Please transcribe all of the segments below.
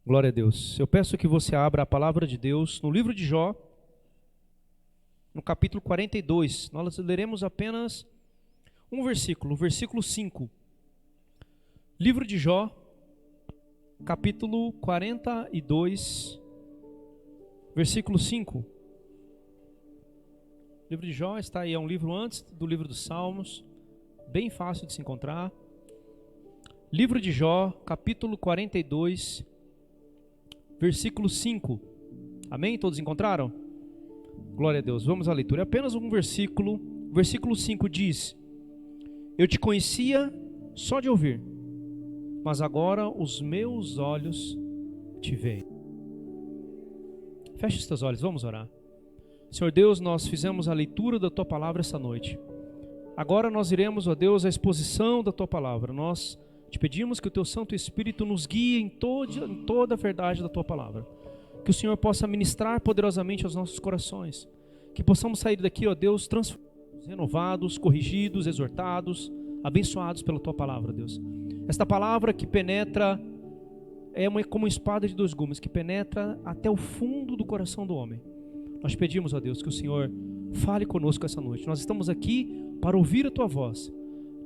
Glória a Deus. Eu peço que você abra a palavra de Deus no livro de Jó, no capítulo 42. Nós leremos apenas um versículo, o versículo 5. Livro de Jó, capítulo 42, versículo 5. O livro de Jó está aí, é um livro antes do livro dos Salmos, bem fácil de se encontrar. Livro de Jó, capítulo 42, versículo 5. Amém? Todos encontraram? Glória a Deus. Vamos à leitura. É apenas um versículo. Versículo 5 diz: Eu te conhecia só de ouvir, mas agora os meus olhos te veem. Feche os teus olhos, vamos orar. Senhor Deus, nós fizemos a leitura da Tua Palavra essa noite. Agora nós iremos, ó Deus, à exposição da Tua Palavra. Nós te pedimos que o Teu Santo Espírito nos guie em toda a verdade da Tua Palavra. Que o Senhor possa ministrar poderosamente aos nossos corações. Que possamos sair daqui, ó Deus, transformados, renovados, corrigidos, exortados, abençoados pela Tua Palavra, Deus. Esta palavra que penetra, como uma espada de dois gumes, que penetra até o fundo do coração do homem. Nós pedimos, ó Deus, que o Senhor fale conosco essa noite. Nós estamos aqui para ouvir a Tua voz.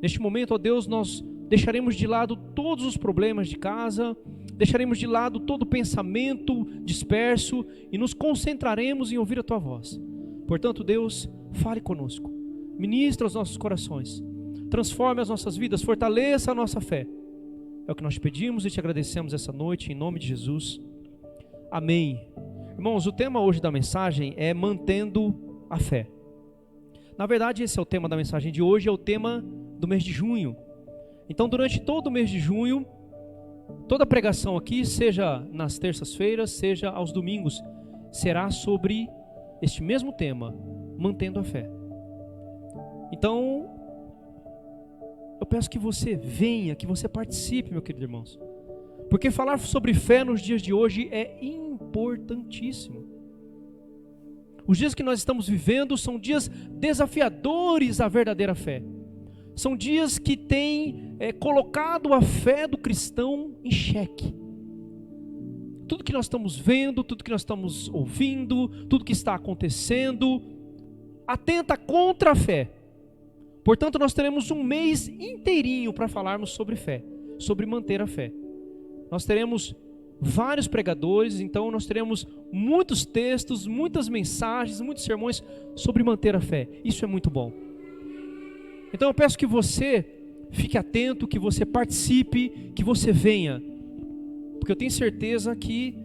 Neste momento, ó Deus, nós deixaremos de lado todos os problemas de casa, deixaremos de lado todo pensamento disperso e nos concentraremos em ouvir a Tua voz. Portanto, Deus, fale conosco, ministra os nossos corações, transforme as nossas vidas, fortaleça a nossa fé. É o que nós pedimos e te agradecemos essa noite, em nome de Jesus. Amém. Irmãos, o tema hoje da mensagem é mantendo a fé. Na verdade, esse é o tema da mensagem de hoje, é o tema do mês de junho. Então, durante todo o mês de junho, toda a pregação aqui, seja nas terças-feiras, seja aos domingos, será sobre este mesmo tema, mantendo a fé. Então, eu peço que você venha, que você participe, meu querido irmãos. Porque falar sobre fé nos dias de hoje é importantíssimo. Os dias que nós estamos vivendo são dias desafiadores à verdadeira fé. São dias que têm colocado a fé do cristão em xeque. Tudo que nós estamos vendo, tudo que nós estamos ouvindo, tudo que está acontecendo, atenta contra a fé. Portanto, nós teremos um mês inteirinho para falarmos sobre fé, sobre manter a fé. Nós teremos vários pregadores, então nós teremos muitos textos, muitas mensagens, muitos sermões sobre manter a fé. Isso é muito bom. Então eu peço que você fique atento, que você participe, que você venha, porque eu tenho certeza que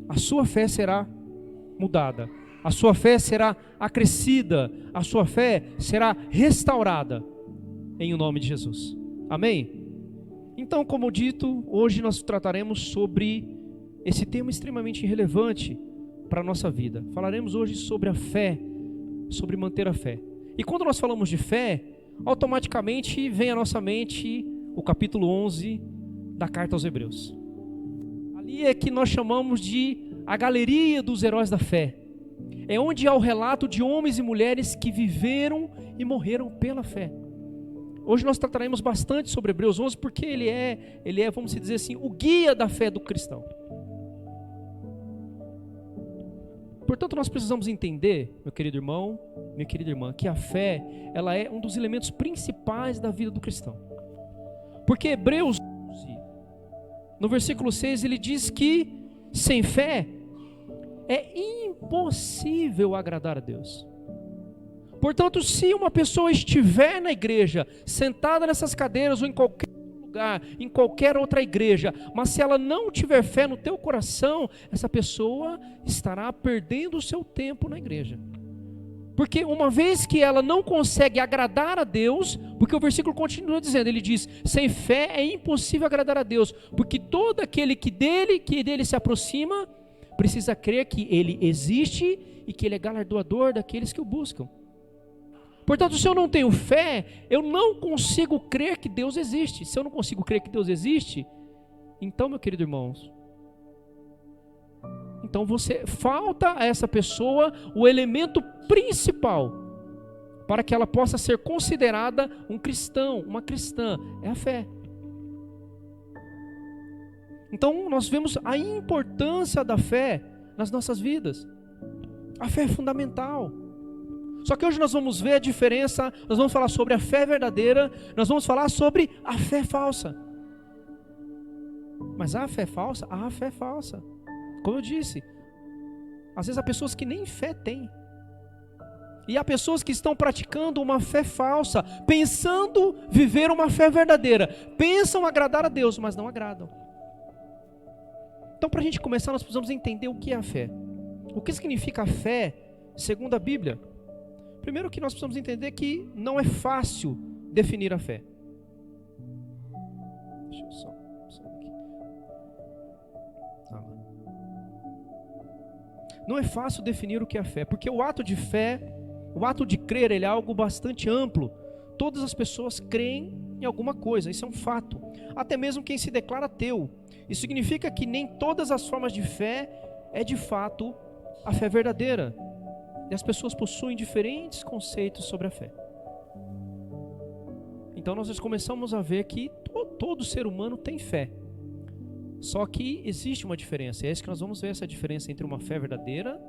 a sua fé será mudada, a sua fé será acrescida, a sua fé será restaurada, em o nome de Jesus. Amém? Então, como dito, hoje nós trataremos sobre esse tema extremamente relevante para a nossa vida. Falaremos hoje sobre a fé, sobre manter a fé. E quando nós falamos de fé, automaticamente vem à nossa mente o capítulo 11 da carta aos Hebreus. Ali é que nós chamamos de a galeria dos heróis da fé. É onde há o relato de homens e mulheres que viveram e morreram pela fé. Hoje nós trataremos bastante sobre Hebreus 11 porque ele é, vamos dizer assim, o guia da fé do cristão. Portanto, nós precisamos entender, meu querido irmão, minha querida irmã, que a fé, ela é um dos elementos principais da vida do cristão. Porque Hebreus 11, no versículo 6, ele diz que sem fé é impossível agradar a Deus. Portanto, se uma pessoa estiver na igreja, sentada nessas cadeiras ou em qualquer lugar, em qualquer outra igreja, mas se ela não tiver fé no teu coração, essa pessoa estará perdendo o seu tempo na igreja. Porque uma vez que ela não consegue agradar a Deus, porque o versículo continua dizendo, ele diz, sem fé é impossível agradar a Deus, porque todo aquele que dele se aproxima, precisa crer que ele existe e que ele é galardoador daqueles que o buscam. Portanto, se eu não tenho fé, eu não consigo crer que Deus existe. Se eu não consigo crer que Deus existe, então, meu querido irmão, então falta a essa pessoa o elemento principal para que ela possa ser considerada um cristão, uma cristã, é a fé. Então nós vemos a importância da fé nas nossas vidas. A fé é fundamental. Só que hoje nós vamos ver a diferença, nós vamos falar sobre a fé verdadeira, nós vamos falar sobre a fé falsa. Mas há fé falsa? Há fé falsa. Como eu disse, às vezes há pessoas que nem fé têm. E há pessoas que estão praticando uma fé falsa, pensando viver uma fé verdadeira. Pensam agradar a Deus, mas não agradam. Então, para a gente começar, nós precisamos entender o que é a fé. O que significa a fé, segundo a Bíblia? Primeiro que nós precisamos entender que não é fácil definir a fé. Deixa eu só aqui. Não é fácil definir o que é a fé, porque o ato de fé, o ato de crer, ele é algo bastante amplo. Todas as pessoas creem em alguma coisa, isso é um fato. Até mesmo quem se declara ateu. Isso significa que nem todas as formas de fé é de fato a fé verdadeira. E as pessoas possuem diferentes conceitos sobre a fé. Então nós começamos a ver que todo ser humano tem fé. Só que existe uma diferença. É isso que nós vamos ver, essa diferença entre uma fé verdadeira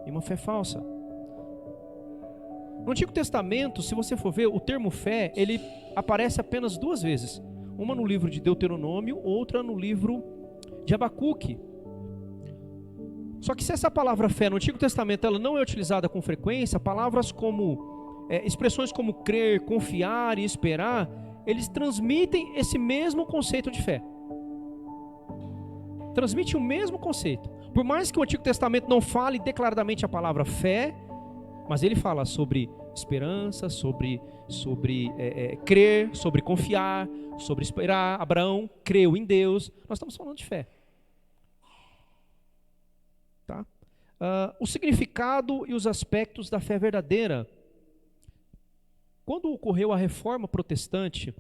e uma fé falsa. No Antigo Testamento, se você for ver, o termo fé, ele aparece apenas 2 vezes. Uma no livro de Deuteronômio, outra no livro de Abacuque. Só que se essa palavra fé no Antigo Testamento ela não é utilizada com frequência, palavras como, expressões como crer, confiar e esperar, eles transmitem esse mesmo conceito de fé. Transmite o mesmo conceito. Por mais que o Antigo Testamento não fale declaradamente a palavra fé, mas ele fala sobre esperança, sobre crer, sobre confiar, sobre esperar. Abraão creu em Deus. Nós estamos falando de fé. Tá? O significado e os aspectos da fé verdadeira. Quando ocorreu a reforma protestante,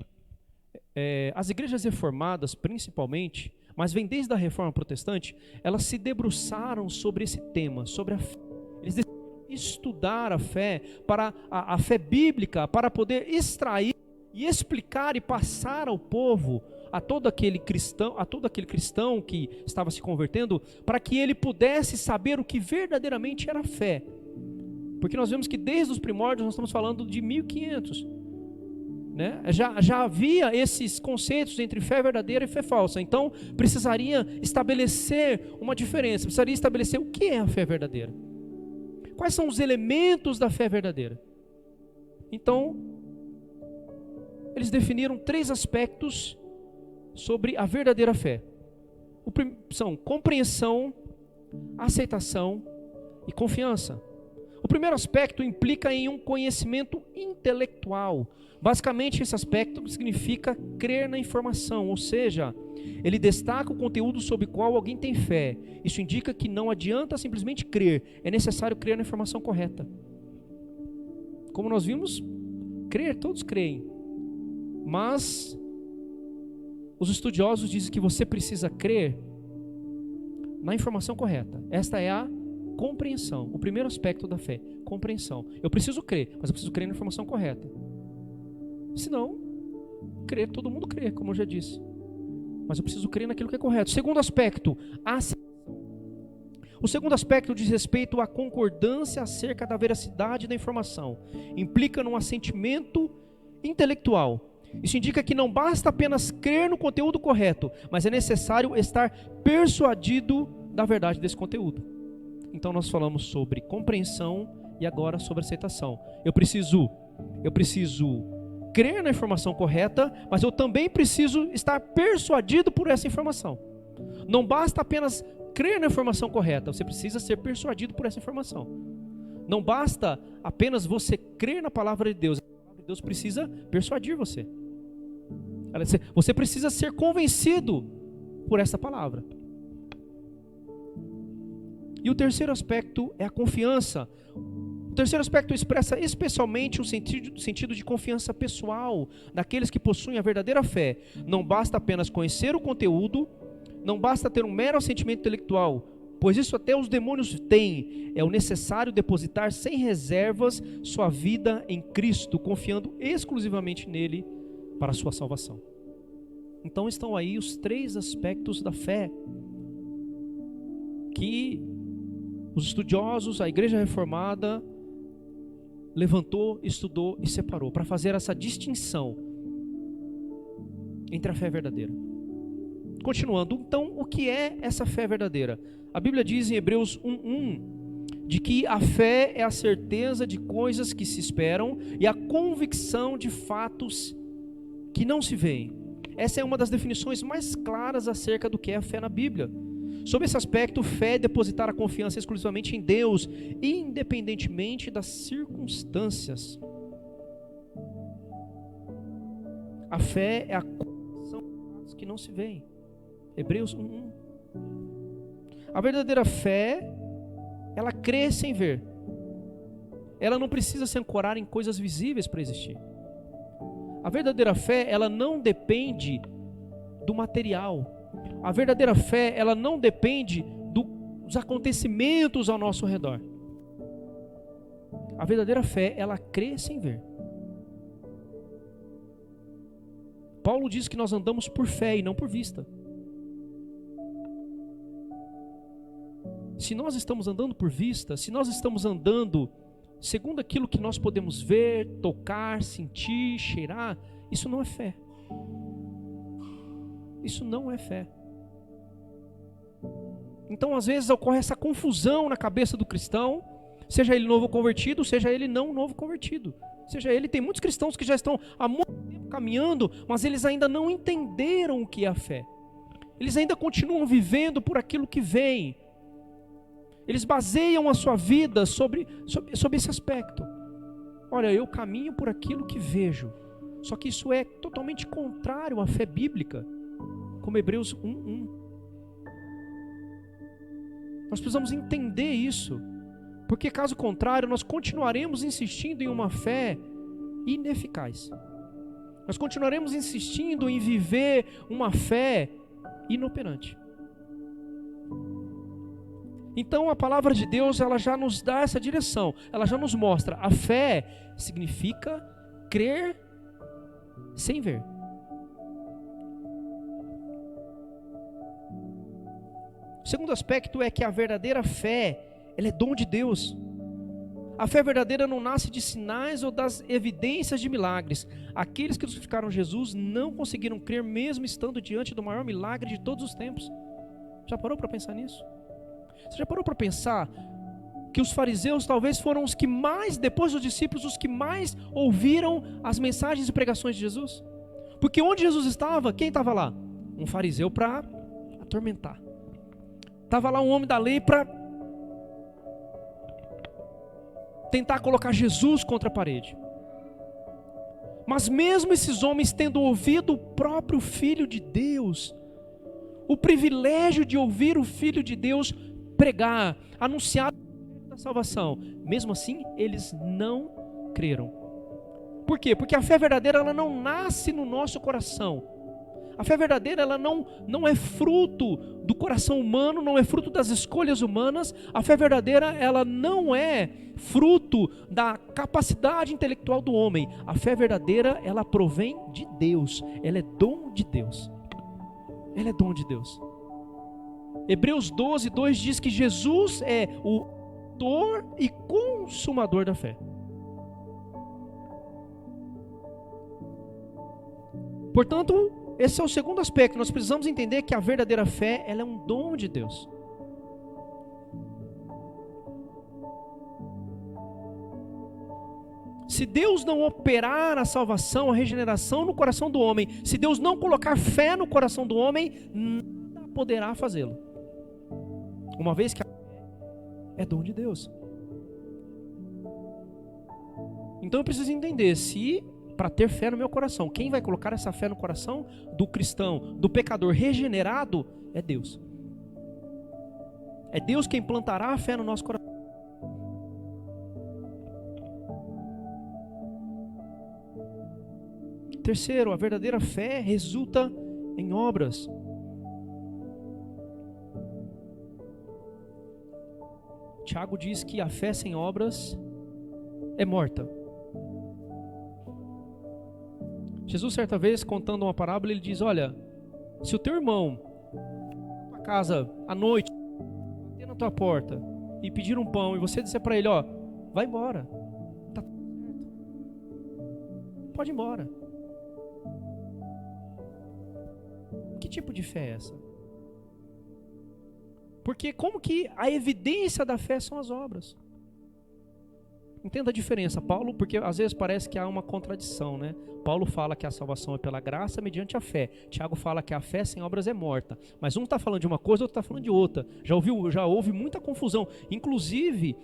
as igrejas reformadas principalmente, mas vem desde a reforma protestante, elas se debruçaram sobre esse tema, sobre a fé. Eles decidiram estudar a fé, para a fé bíblica, para poder extrair e explicar e passar ao povo, a todo aquele cristão que estava se convertendo, para que ele pudesse saber o que verdadeiramente era fé. Porque nós vemos que desde os primórdios, nós estamos falando de 1500, né? Já havia esses conceitos entre fé verdadeira e fé falsa. Então precisaria estabelecer uma diferença, precisaria estabelecer o que é a fé verdadeira. Quais são os elementos da fé verdadeira? Então, eles definiram 3 aspectos sobre a verdadeira fé. São compreensão, aceitação e confiança. O primeiro aspecto implica em um conhecimento intelectual. Basicamente, esse aspecto significa crer na informação, ou seja, ele destaca o conteúdo sobre o qual alguém tem fé. Isso indica que não adianta simplesmente crer, é necessário crer na informação correta. Como nós vimos, crer, todos creem. Mas os estudiosos dizem que você precisa crer na informação correta. Esta é a compreensão, o primeiro aspecto da fé, compreensão. Eu preciso crer, mas eu preciso crer na informação correta. Senão, crer, todo mundo crê, como eu já disse. Mas eu preciso crer naquilo que é correto. Segundo aspecto, aceitação. O segundo aspecto diz respeito à concordância acerca da veracidade da informação. Implica num assentimento intelectual. Isso indica que não basta apenas crer no conteúdo correto, mas é necessário estar persuadido da verdade desse conteúdo. Então nós falamos sobre compreensão e agora sobre aceitação. Eu preciso crer na informação correta, mas eu também preciso estar persuadido por essa informação. Não basta apenas crer na informação correta, você precisa ser persuadido por essa informação. Não basta apenas você crer na palavra de Deus, a palavra de Deus precisa persuadir você. Você precisa ser convencido por essa palavra. E o terceiro aspecto é a confiança. O terceiro aspecto expressa especialmente o sentido de confiança pessoal daqueles que possuem a verdadeira fé. Não basta apenas conhecer o conteúdo, não basta ter um mero sentimento intelectual, pois isso até os demônios têm. É o necessário depositar sem reservas sua vida em Cristo, confiando exclusivamente nele para a sua salvação. Então estão aí os 3 aspectos da fé que os estudiosos, a Igreja Reformada levantou, estudou e separou para fazer essa distinção entre a fé verdadeira. Continuando, então, o que é essa fé verdadeira? A Bíblia diz em Hebreus 1:1 de que a fé é a certeza de coisas que se esperam e a convicção de fatos que não se veem. Essa é uma das definições mais claras acerca do que é a fé na Bíblia. Sob esse aspecto, fé é depositar a confiança exclusivamente em Deus, independentemente das circunstâncias. A fé é a convicção de fatos que não se veem. Hebreus 1:1. A verdadeira fé, ela crê sem ver. Ela não precisa se ancorar em coisas visíveis para existir. A verdadeira fé, ela não depende do material. A verdadeira fé, ela não depende dos acontecimentos ao nosso redor. A verdadeira fé, ela crê sem ver. Paulo diz que nós andamos por fé e não por vista. Se nós estamos andando por vista, se nós estamos andando segundo aquilo que nós podemos ver, tocar, sentir, cheirar, isso não é fé. Isso não é fé. Então, às vezes, ocorre essa confusão na cabeça do cristão, seja ele novo convertido, seja ele não novo convertido. Seja ele, tem muitos cristãos que já estão há muito tempo caminhando, mas eles ainda não entenderam o que é a fé. Eles ainda continuam vivendo por aquilo que vem. Eles baseiam a sua vida sobre esse aspecto. Olha, eu caminho por aquilo que vejo. Só que isso é totalmente contrário à fé bíblica, como Hebreus 1:1. Nós precisamos entender isso, porque caso contrário, nós continuaremos insistindo em uma fé ineficaz. Nós continuaremos insistindo em viver uma fé inoperante. Então a palavra de Deus, ela já nos dá essa direção, ela já nos mostra. A fé significa crer sem ver. O segundo aspecto é que a verdadeira fé, ela é dom de Deus. A fé verdadeira não nasce de sinais ou das evidências de milagres. Aqueles que crucificaram Jesus não conseguiram crer mesmo estando diante do maior milagre de todos os tempos. Já parou para pensar nisso? Você já parou para pensar que os fariseus talvez foram os que mais, depois dos discípulos, os que mais ouviram as mensagens e pregações de Jesus? Porque onde Jesus estava, quem estava lá? Um fariseu para atormentar. Estava lá um homem da lei para tentar colocar Jesus contra a parede. Mas mesmo esses homens tendo ouvido o próprio Filho de Deus, o privilégio de ouvir o Filho de Deus pregar, anunciar a salvação, mesmo assim eles não creram. Por quê? Porque a fé verdadeira, ela não nasce no nosso coração. A fé verdadeira, ela não é fruto do coração humano, não é fruto das escolhas humanas. A fé verdadeira, ela não é fruto da capacidade intelectual do homem. A fé verdadeira, ela provém de Deus, ela é dom de Deus. Ela é dom de Deus. Hebreus 12:2 diz que Jesus é o autor e consumador da fé. Portanto, esse é o segundo aspecto. Nós precisamos entender que a verdadeira fé, ela é um dom de Deus. Se Deus não operar a salvação, a regeneração no coração do homem, se Deus não colocar fé no coração do homem, nada poderá fazê-lo. Uma vez que a fé é dom de Deus. Então eu preciso entender, se para ter fé no meu coração, quem vai colocar essa fé no coração do cristão, do pecador regenerado, é Deus. É Deus quem plantará a fé no nosso coração. Terceiro, a verdadeira fé resulta em obras. Tiago diz que a fé sem obras é morta. Jesus, certa vez, contando uma parábola, ele diz: olha, Se o teu irmão, na tua casa, à noite, bater na tua porta e pedir um pão, e você disser para ele, ó, vai embora, tá tudo certo, pode ir embora. Que tipo de fé é essa? Porque como que a evidência da fé são as obras? Entenda a diferença, Paulo, porque às vezes parece que há uma contradição, né? Paulo fala que a salvação é pela graça mediante a fé. Tiago fala que a fé sem obras é morta. Mas um está falando de uma coisa, outro está falando de outra. Já houve muita confusão. Inclusive,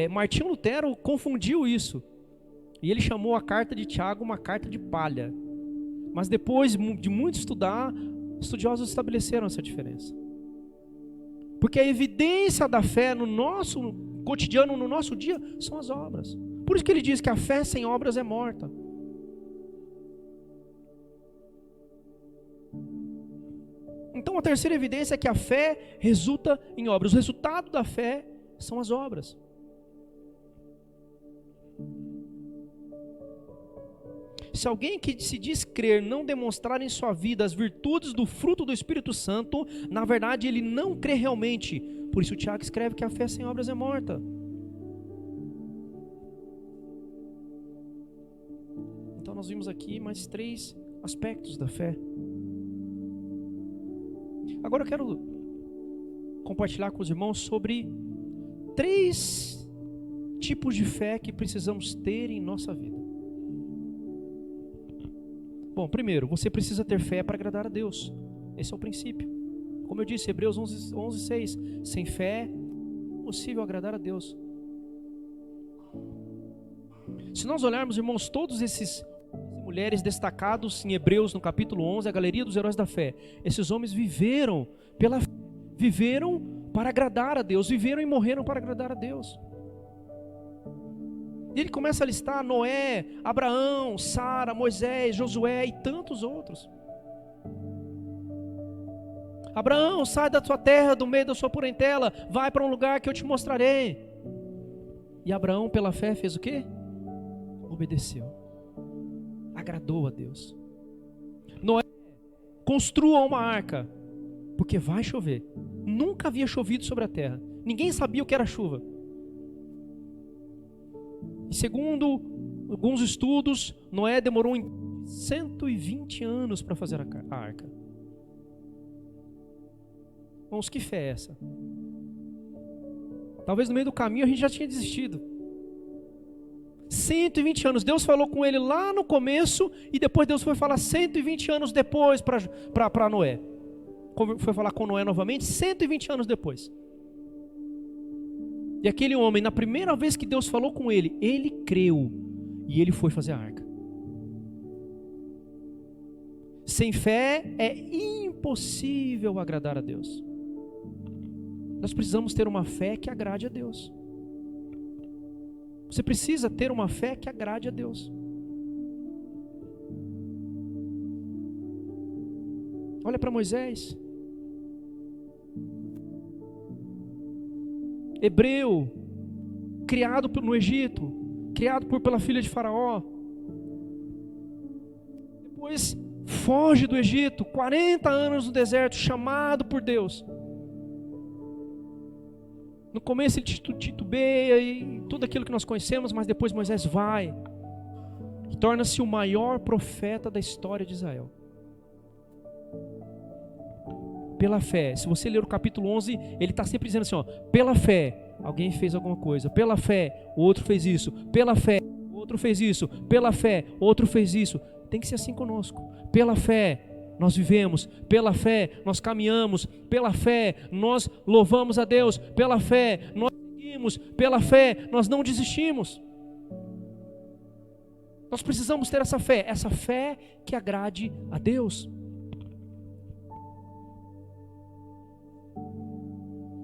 Martinho Lutero confundiu isso. E ele chamou a carta de Tiago uma carta de palha. Mas depois de muito estudar, estudiosos estabeleceram essa diferença. Porque a evidência da fé no nosso cotidiano, no nosso dia, são as obras. Por isso que ele diz que a fé sem obras é morta. Então a terceira evidência é que a fé resulta em obras. O resultado da fé são as obras. Se alguém que se diz crer não demonstrar em sua vida as virtudes do fruto do Espírito Santo, na verdade ele não crê realmente. Por isso Tiago escreve que a fé sem obras é morta. Então nós vimos aqui mais 3 aspectos da fé. Agora eu quero compartilhar com os irmãos sobre 3 tipos de fé que precisamos ter em nossa vida. Bom, primeiro, você precisa ter fé para agradar a Deus. Esse é o princípio. Como eu disse, Hebreus 11:6. Sem fé, é impossível agradar a Deus. Se nós olharmos, irmãos, todos esses mulheres destacados em Hebreus, no capítulo 11, a galeria dos heróis da fé. Esses homens viveram pela fé, viveram para agradar a Deus, viveram e morreram para agradar a Deus. E ele começa a listar Noé, Abraão, Sara, Moisés, Josué e tantos outros. Abraão, sai da tua terra, do meio da sua parentela, vai para um lugar que eu te mostrarei. E Abraão, pela fé, fez o quê? Obedeceu. Agradou a Deus. Noé, construa uma arca, porque vai chover. Nunca havia chovido sobre a terra. Ninguém sabia o que era chuva. E segundo alguns estudos, Noé demorou 120 anos para fazer a arca. Irmãos, que fé é essa? Talvez no meio do caminho a gente já tinha desistido. 120 anos, Deus falou com ele lá no começo, e depois Deus foi falar 120 anos depois para Noé. Foi falar com Noé novamente, 120 anos depois. E aquele homem, na primeira vez que Deus falou com ele, ele creu, e ele foi fazer a arca. Sem fé é impossível agradar a Deus. Nós precisamos ter uma fé que agrade a Deus. Você precisa ter uma fé que agrade a Deus. Olha para Moisés. Hebreu, criado no Egito, criado pela filha de Faraó. Depois foge do Egito, 40 anos no deserto, chamado por Deus. No começo ele titubeia e tudo aquilo que nós conhecemos, mas depois Moisés vai e torna-se o maior profeta da história de Israel. Pela fé, se você ler o capítulo 11, ele está sempre dizendo assim, ó, pela fé, alguém fez alguma coisa, pela fé, o outro fez isso, pela fé, o outro fez isso, pela fé, o outro fez isso. Tem que ser assim conosco. Pela fé nós vivemos, pela fé nós caminhamos, pela fé nós louvamos a Deus, pela fé nós seguimos, pela fé nós não desistimos. Nós precisamos ter essa fé que agrade a Deus.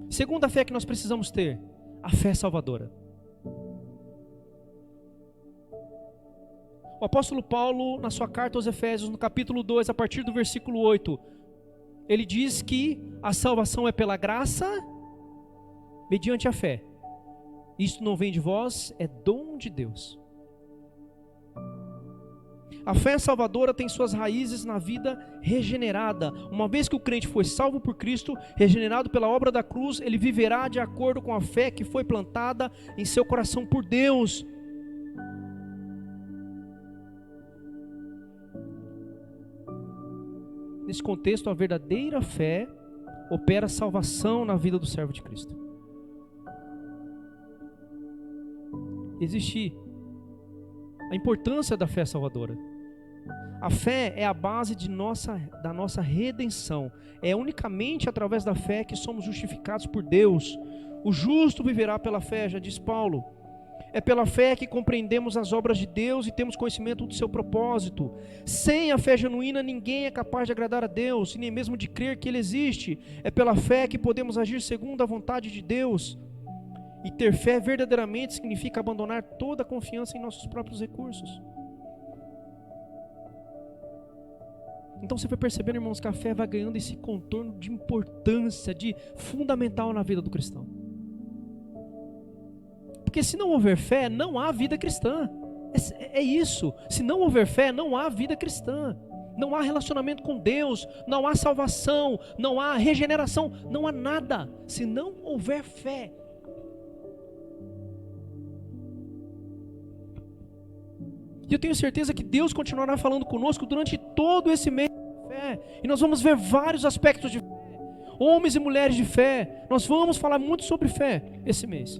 Segunda fé que nós precisamos ter, a fé salvadora. O apóstolo Paulo, na sua carta aos Efésios, no capítulo 2, a partir do versículo 8, ele diz que a salvação é pela graça, mediante a fé. Isto não vem de vós, é dom de Deus. A fé salvadora tem suas raízes na vida regenerada. Uma vez que o crente foi salvo por Cristo, regenerado pela obra da cruz, ele viverá de acordo com a fé que foi plantada em seu coração por Deus. Nesse contexto, a verdadeira fé opera salvação na vida do servo de Cristo. Existe a importância da fé salvadora. A fé é a base da nossa redenção. É unicamente através da fé que somos justificados por Deus. O justo viverá pela fé, já diz Paulo. É pela fé que compreendemos as obras de Deus e temos conhecimento do seu propósito. Sem a fé genuína, ninguém é capaz de agradar a Deus, e nem mesmo de crer que Ele existe. É pela fé que podemos agir segundo a vontade de Deus. E ter fé verdadeiramente significa abandonar toda a confiança em nossos próprios recursos. Então você vai percebendo, irmãos, que a fé vai ganhando esse contorno de importância, de fundamental na vida do cristão. Porque se não houver fé, não há vida cristã. É isso. Se não houver fé, não há vida cristã. Não há relacionamento com Deus, não há salvação, não há regeneração, não há nada. Se não houver fé. E eu tenho certeza que Deus continuará falando conosco durante todo esse mês de fé. E nós vamos ver vários aspectos de fé. Homens e mulheres de fé. Nós vamos falar muito sobre fé esse mês.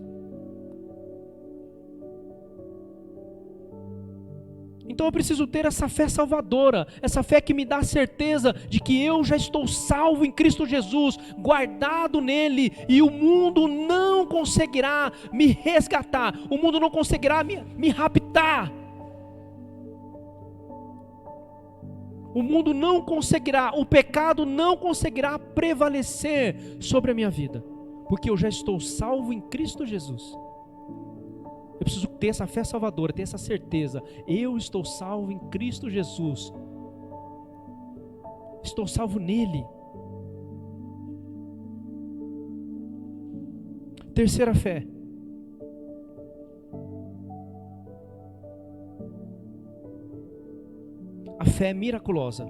Então eu preciso ter essa fé salvadora, essa fé que me dá a certeza de que eu já estou salvo em Cristo Jesus, guardado nele, e o mundo não conseguirá me resgatar, o mundo não conseguirá me raptar, o mundo não conseguirá, o pecado não conseguirá prevalecer sobre a minha vida, porque eu já estou salvo em Cristo Jesus. Eu preciso ter essa fé salvadora, ter essa certeza. Eu estou salvo em Cristo Jesus. Estou salvo nele. Terceira fé. A fé miraculosa.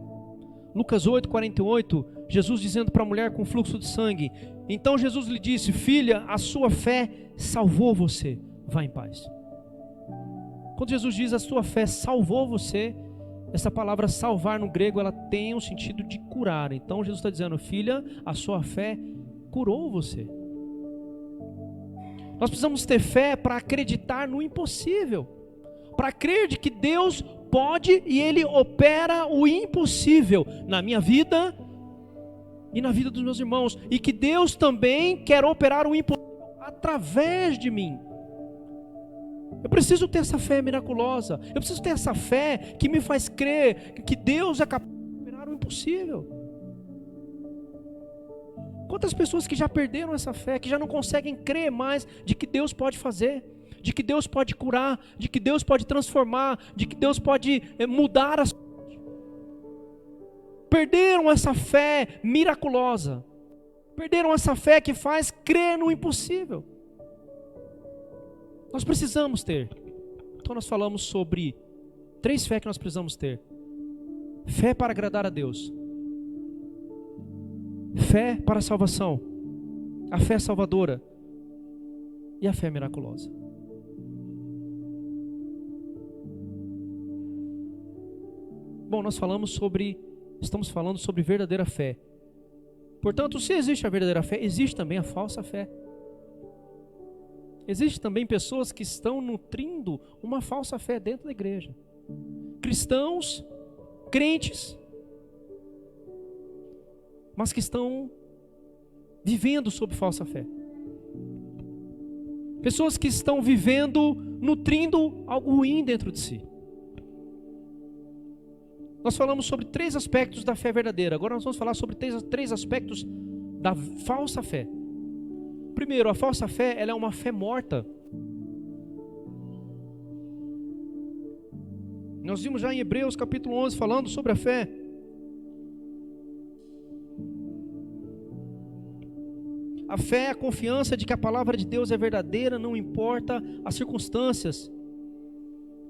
Lucas 8:48, Jesus dizendo para a mulher com fluxo de sangue. Então Jesus lhe disse: filha, a sua fé salvou você. Vá em paz. Quando Jesus diz a sua fé salvou você, essa palavra salvar no grego, ela tem um sentido de curar. Então Jesus está dizendo: filha, a sua fé curou você. Nós precisamos ter fé para acreditar no impossível, para crer de que Deus pode e Ele opera o impossível na minha vida e na vida dos meus irmãos, e que Deus também quer operar o impossível através de mim. Eu preciso ter essa fé miraculosa. Eu preciso ter essa fé que me faz crer que Deus é capaz de operar o impossível. Quantas pessoas que já perderam essa fé, que já não conseguem crer mais de que Deus pode fazer, de que Deus pode curar, de que Deus pode transformar, de que Deus pode mudar as coisas. Perderam essa fé miraculosa. Perderam essa fé que faz crer no impossível. Nós precisamos ter. Então nós falamos sobre 3 fé que nós precisamos ter. Fé para agradar a Deus. Fé para a salvação. A fé salvadora. E a fé miraculosa. Bom, estamos falando sobre verdadeira fé. Portanto, se existe a verdadeira fé, existe também a falsa fé. Existem também pessoas que estão nutrindo uma falsa fé dentro da igreja. Cristãos, crentes, mas que estão vivendo sob falsa fé. Pessoas que estão vivendo, nutrindo algo ruim dentro de si. Nós falamos sobre 3 aspectos da fé verdadeira. Agora nós vamos falar sobre 3 aspectos da falsa fé. Primeiro, a falsa fé, ela é uma fé morta. Nós vimos já em Hebreus capítulo 11 falando sobre a fé. A fé é a confiança de que a palavra de Deus é verdadeira, não importa as circunstâncias.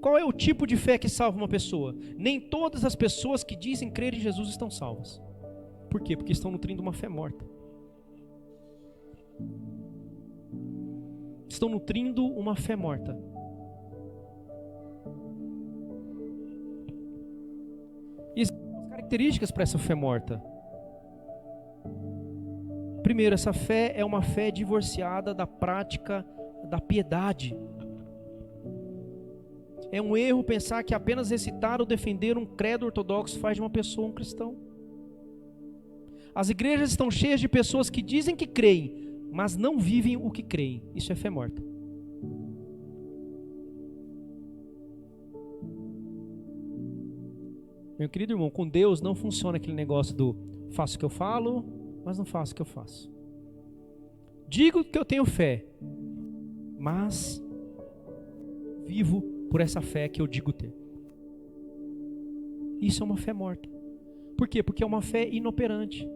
Qual é o tipo de fé que salva uma pessoa? Nem todas as pessoas que dizem crer em Jesus estão salvas. Por quê? Porque estão nutrindo uma fé morta. Estão nutrindo uma fé morta. E existem características para essa fé morta. Primeiro, essa fé é uma fé divorciada da prática da piedade. É um erro pensar que apenas recitar ou defender um credo ortodoxo faz de uma pessoa um cristão. As igrejas estão cheias de pessoas que dizem que creem, mas não vivem o que creem. Isso é fé morta. Meu querido irmão, com Deus não funciona aquele negócio do faço o que eu falo, mas não faço o que eu faço. Digo que eu tenho fé, mas vivo por essa fé que eu digo ter. Isso é uma fé morta. Por quê? Porque é uma fé inoperante.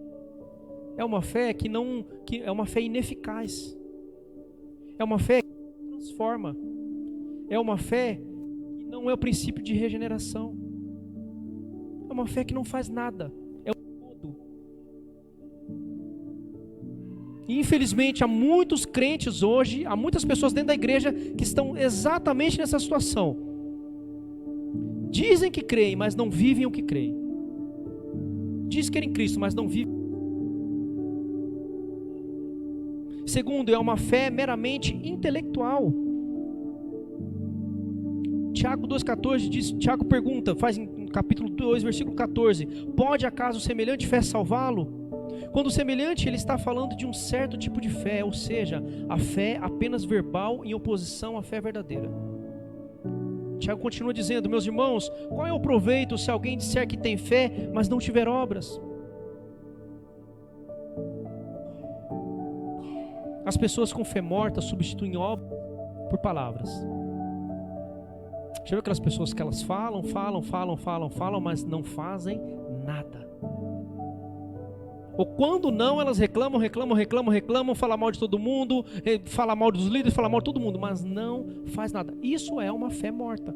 É uma fé que é uma fé ineficaz. É uma fé que transforma. É uma fé que não é o princípio de regeneração. É uma fé que não faz nada. É o todo. E infelizmente há muitos crentes hoje, há muitas pessoas dentro da igreja que estão exatamente nessa situação. Dizem que creem, mas não vivem o que creem. Dizem que querem Cristo, mas não vivem. Segundo, é uma fé meramente intelectual. Tiago 2,14 diz, Tiago pergunta, faz em capítulo 2, versículo 14: pode acaso semelhante fé salvá-lo? Quando semelhante, ele está falando de um certo tipo de fé, ou seja, a fé apenas verbal em oposição à fé verdadeira. Tiago continua dizendo: meus irmãos, qual é o proveito se alguém disser que tem fé, mas não tiver obras? As pessoas com fé morta substituem obras por palavras. Já viu aquelas pessoas que elas falam, mas não fazem nada? Ou quando não, elas reclamam, falam mal de todo mundo, falam mal dos líderes, falam mal de todo mundo, mas não faz nada. Isso é uma fé morta.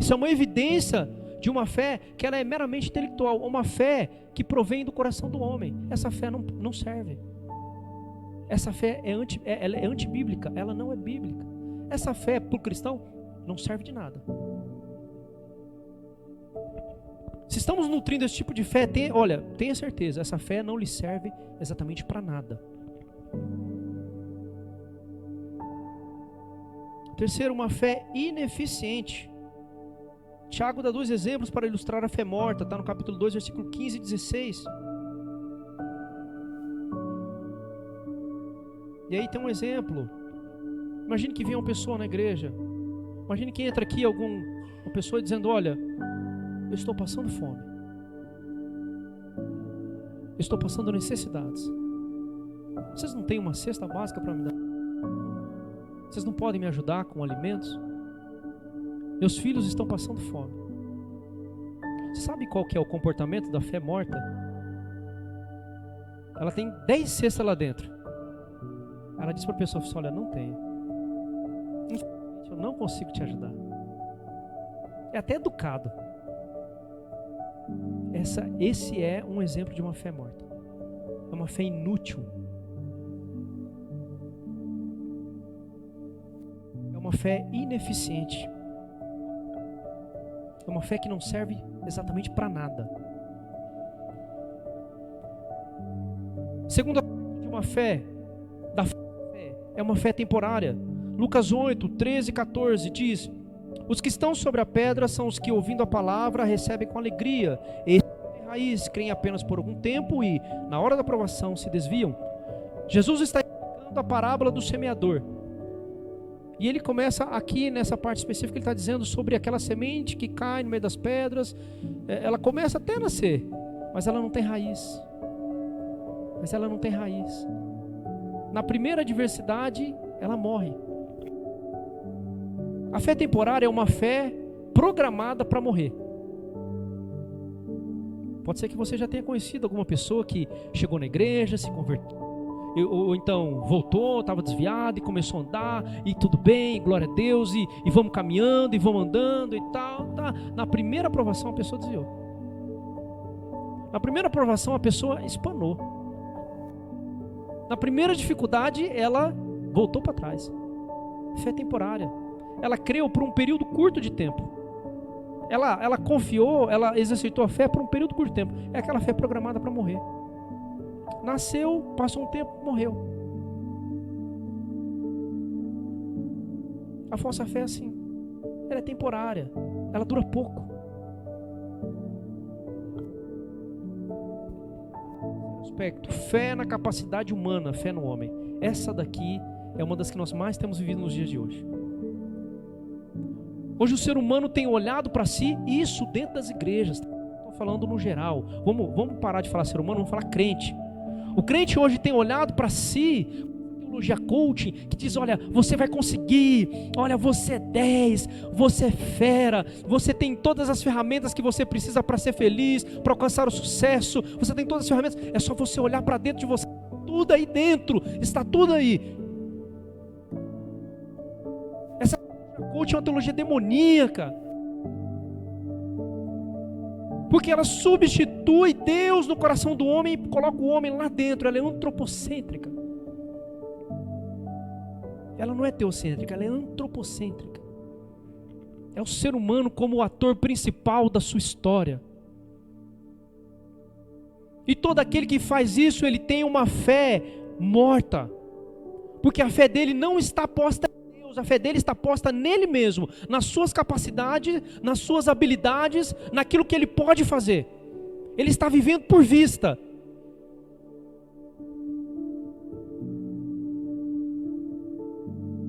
Isso é uma evidência de uma fé que ela é meramente intelectual, uma fé que provém do coração do homem. Essa fé não serve. Essa fé ela é antibíblica, ela não é bíblica. Essa fé para o cristão não serve de nada. Se estamos nutrindo esse tipo de fé, tenha certeza, essa fé não lhe serve exatamente para nada. Terceiro, uma fé ineficiente. Tiago dá 2 exemplos para ilustrar a fé morta, está no capítulo 2, versículo 15 e 16. E aí tem um exemplo. Imagine que vem uma pessoa na igreja. Imagine que entra aqui uma pessoa dizendo: olha, eu estou passando fome. Eu estou passando necessidades. Vocês não têm uma cesta básica para me dar? Vocês não podem me ajudar com alimentos? Meus filhos estão passando fome. Você sabe qual que é o comportamento da fé morta? Ela tem 10 cestas lá dentro. Ela diz para a pessoa: olha, não tenho. Infelizmente eu não consigo te ajudar. É até educado. Esse é um exemplo de uma fé morta. É uma fé inútil. É uma fé ineficiente. É uma fé que não serve exatamente para nada. Segundo aspecto de uma fé, é uma fé temporária. Lucas 8, 13 e 14 diz: os que estão sobre a pedra são os que, ouvindo a palavra, recebem com alegria. Esses têm raiz, creem apenas por algum tempo e, na hora da provação, se desviam. Jesus está explicando a parábola do semeador. E ele começa aqui, nessa parte específica, ele está dizendo sobre aquela semente que cai no meio das pedras. Ela começa até a nascer, mas ela não tem raiz. Na primeira adversidade, ela morre. A fé temporária é uma fé programada para morrer. Pode ser que você já tenha conhecido alguma pessoa que chegou na igreja, se converteu, ou então voltou, estava desviado e começou a andar, e tudo bem, glória a Deus, e vamos caminhando, e vamos andando e tal, tá. Na primeira aprovação a pessoa desviou. Na primeira aprovação a pessoa espanou. Na primeira dificuldade ela voltou para trás. Fé temporária. Ela creu por um período curto de tempo. Ela confiou, ela exercitou a fé por um período curto de tempo. É aquela fé programada para morrer. Nasceu, passou um tempo, morreu. A falsa fé é assim. Ela é temporária. Ela dura pouco. Aspecto, fé na capacidade humana, fé no homem. Essa daqui é uma das que nós mais temos vivido nos dias de hoje. Hoje o ser humano tem olhado para si, isso dentro das igrejas. Estou falando no geral. Vamos parar de falar ser humano, vamos falar crente. O crente hoje tem olhado para si, teologia coaching, que diz, olha, você vai conseguir, olha, você é 10, você é fera, você tem todas as ferramentas que você precisa para ser feliz, para alcançar o sucesso, você tem todas as ferramentas, é só você olhar para dentro de você, tudo aí dentro, está tudo aí. Essa coaching é uma teologia demoníaca, porque ela substitui Deus no coração do homem e coloca o homem lá dentro. Ela é antropocêntrica. Ela não é teocêntrica, ela é antropocêntrica. É o ser humano como o ator principal da sua história. E todo aquele que faz isso, ele tem uma fé morta. Porque a fé dele não está posta em Deus, a fé dele está posta nele mesmo, nas suas capacidades, nas suas habilidades, naquilo que ele pode fazer. Ele está vivendo por vista.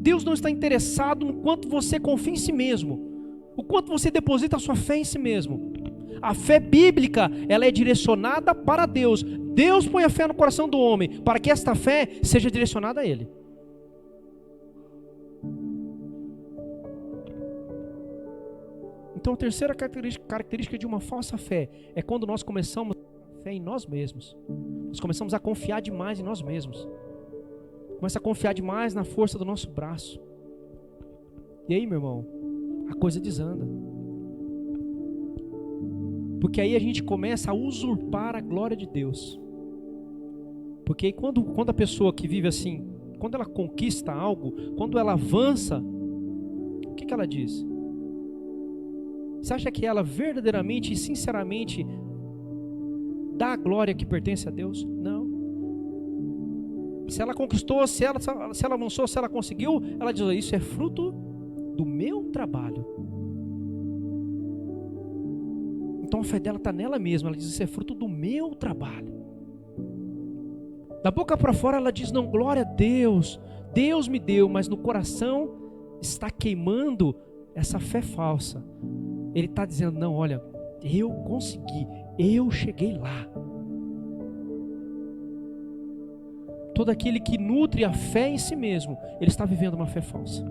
Deus não está interessado no quanto você confia em si mesmo, o quanto você deposita a sua fé em si mesmo. A fé bíblica, ela é direcionada para Deus. Deus põe a fé no coração do homem, para que esta fé seja direcionada a Ele. Então a terceira característica de uma falsa fé é quando nós começamos a fé em nós mesmos. Nós começamos a confiar demais em nós mesmos. Começa a confiar demais na força do nosso braço. E aí, meu irmão, a coisa desanda. Porque aí a gente começa a usurpar a glória de Deus. Porque aí quando a pessoa que vive assim, quando ela conquista algo, quando ela avança, o que ela diz? Você acha que ela verdadeiramente e sinceramente dá a glória que pertence a Deus? Não. Se ela conquistou, se ela avançou, se ela conseguiu, ela diz, isso é fruto do meu trabalho. Então a fé dela está nela mesma, ela diz, isso é fruto do meu trabalho. Da boca para fora ela diz, não, glória a Deus, Deus me deu, mas no coração está queimando essa fé falsa. Ele está dizendo, não, olha, eu consegui, eu cheguei lá. Todo aquele que nutre a fé em si mesmo, ele está vivendo uma fé falsa.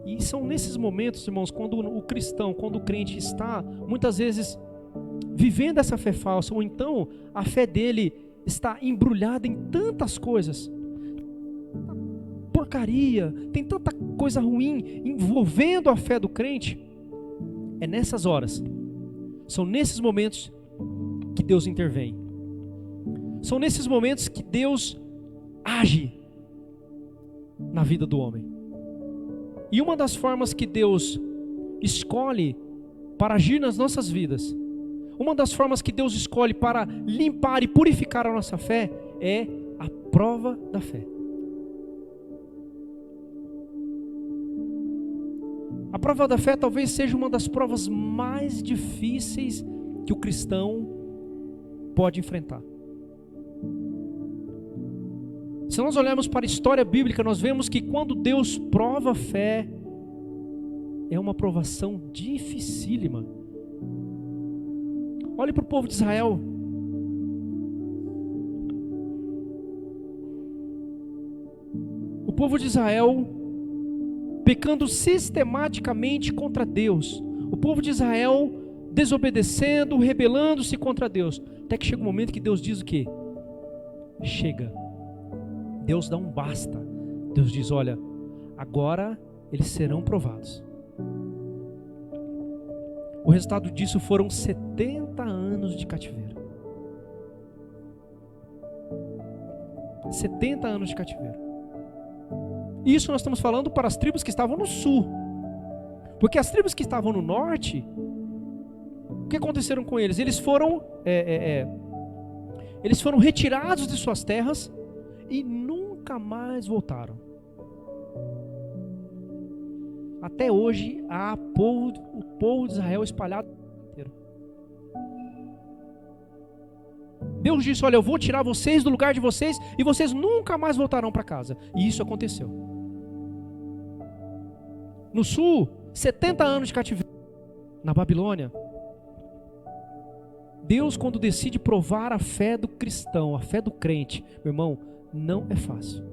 E são nesses momentos, irmãos, quando o cristão, quando o crente está, muitas vezes, vivendo essa fé falsa, ou então a fé dele está embrulhada em tantas coisas, porcaria, tem tanta coisa ruim envolvendo a fé do crente, é nessas horas, são nesses momentos que Deus intervém. São nesses momentos que Deus age na vida do homem. E uma das formas que Deus escolhe para agir nas nossas vidas, uma das formas que Deus escolhe para limpar e purificar a nossa fé, é a prova da fé. A prova da fé talvez seja uma das provas mais difíceis que o cristão pode enfrentar. Se nós olharmos para a história bíblica, nós vemos que quando Deus prova a fé, é uma provação dificílima. Olhe para o povo de Israel. O povo de Israel pecando sistematicamente contra Deus. O povo de Israel desobedecendo, rebelando-se contra Deus. Até que chega um momento que Deus diz o quê? Chega. Deus dá um basta. Deus diz, olha, agora eles serão provados. O resultado disso foram 70 anos de cativeiro. 70 anos de cativeiro. Isso nós estamos falando para as tribos que estavam no sul. Porque as tribos que estavam no norte, o que aconteceram com eles? Eles foram retirados de suas terras e nunca mais voltaram. Até hoje há o povo de Israel espalhado inteiro. Deus disse, olha, eu vou tirar vocês do lugar de vocês e vocês nunca mais voltarão para casa. E isso aconteceu. No sul, 70 anos de cativeiro. Na Babilônia, Deus, quando decide provar a fé do cristão, a fé do crente, meu irmão, não é fácil.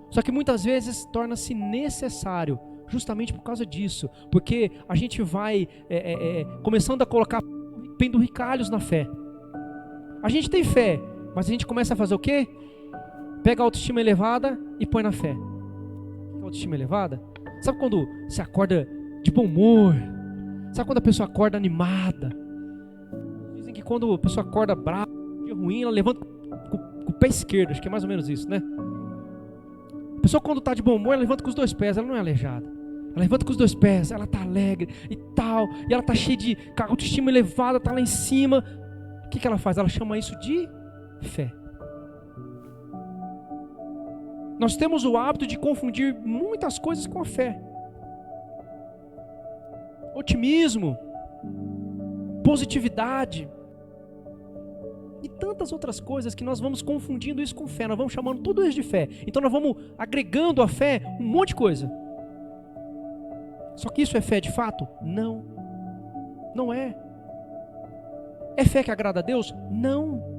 Só que muitas vezes torna-se necessário, justamente por causa disso, porque a gente vai começando a colocar penduricalhos na fé. A gente tem fé, mas a gente começa a fazer o quê? Pega a autoestima elevada e põe na fé. A autoestima elevada? Sabe quando você acorda de bom humor? Sabe quando a pessoa acorda animada? Dizem que quando a pessoa acorda brava, dia ruim, ela levanta com o pé esquerdo, acho que é mais ou menos isso, né? A pessoa quando está de bom humor, ela levanta com os dois pés, ela não é aleijada. Ela levanta com os dois pés, ela está alegre e tal, e ela está cheia de autoestima elevada, está lá em cima. O que ela faz? Ela chama isso de fé. Nós temos o hábito de confundir muitas coisas com a fé. Otimismo, positividade e tantas outras coisas que nós vamos confundindo isso com fé. Nós vamos chamando tudo isso de fé. Então nós vamos agregando à fé um monte de coisa. Só que isso é fé de fato? Não. Não é. É fé que agrada a Deus? Não.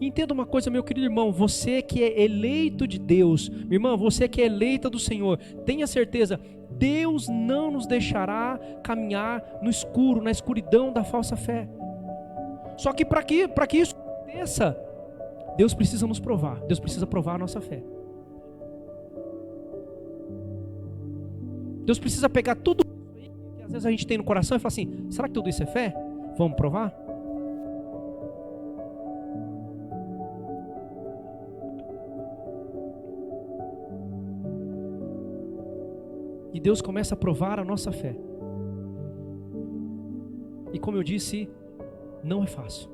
Entenda uma coisa, meu querido irmão, você que é eleito de Deus, minha irmã, você que é eleita do Senhor, tenha certeza, Deus não nos deixará caminhar no escuro, na escuridão da falsa fé. Só que para que isso aconteça, Deus precisa nos provar, Deus precisa provar a nossa fé. Deus precisa pegar tudo isso que às vezes a gente tem no coração e falar assim, será que tudo isso é fé? Vamos provar? E Deus começa a provar a nossa fé. E como eu disse, não é fácil.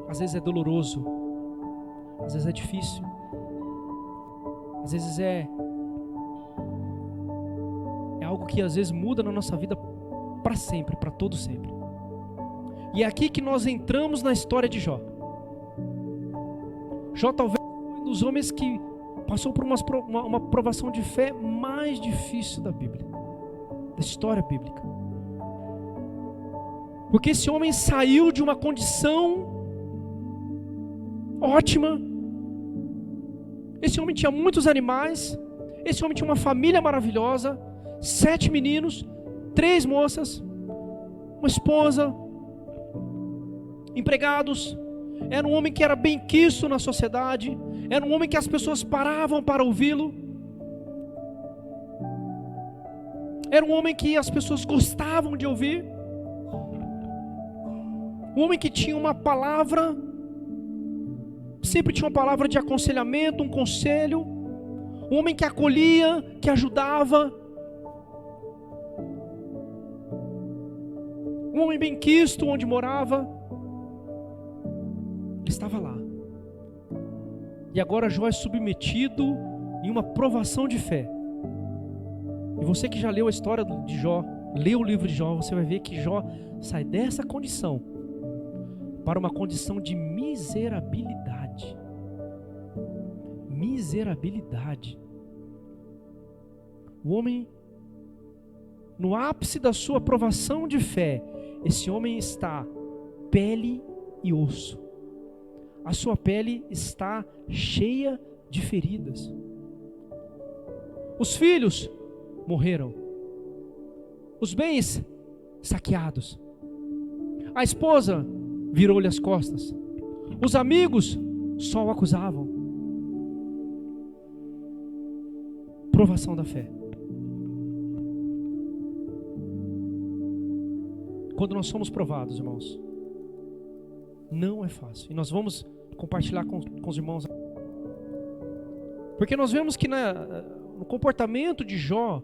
Às vezes é doloroso. Às vezes é difícil. Às vezes é algo que às vezes muda na nossa vida para sempre, para todo sempre. E é aqui que nós entramos na história de Jó. Jó talvez foi um dos homens que passou por uma provação de fé mais difícil da Bíblia, da história bíblica. Porque esse homem saiu de uma condição ótima. Esse homem tinha muitos animais. Esse homem tinha uma família maravilhosa, 7 meninos, 3 moças, uma esposa, empregados. Era um homem que era bem quisto na sociedade. Era um homem que as pessoas paravam para ouvi-lo. Era um homem que as pessoas gostavam de ouvir. Um homem que tinha uma palavra, sempre tinha uma palavra de aconselhamento, um conselho. Um homem que acolhia, que ajudava. Um homem bem quisto onde morava. Ele estava lá. E agora Jó é submetido em uma provação de fé. E você que já leu a história de Jó, leu o livro de Jó, você vai ver que Jó sai dessa condição para uma condição de miserabilidade. Miserabilidade. O homem, no ápice da sua provação de fé, esse homem está pele e osso. A sua pele está cheia de feridas. Os filhos morreram. Os bens saqueados. A esposa virou-lhe as costas. Os amigos só o acusavam. Provação da fé. Quando nós somos provados, irmãos, não é fácil. E nós vamos compartilhar com os irmãos. Porque nós vemos que no comportamento de Jó,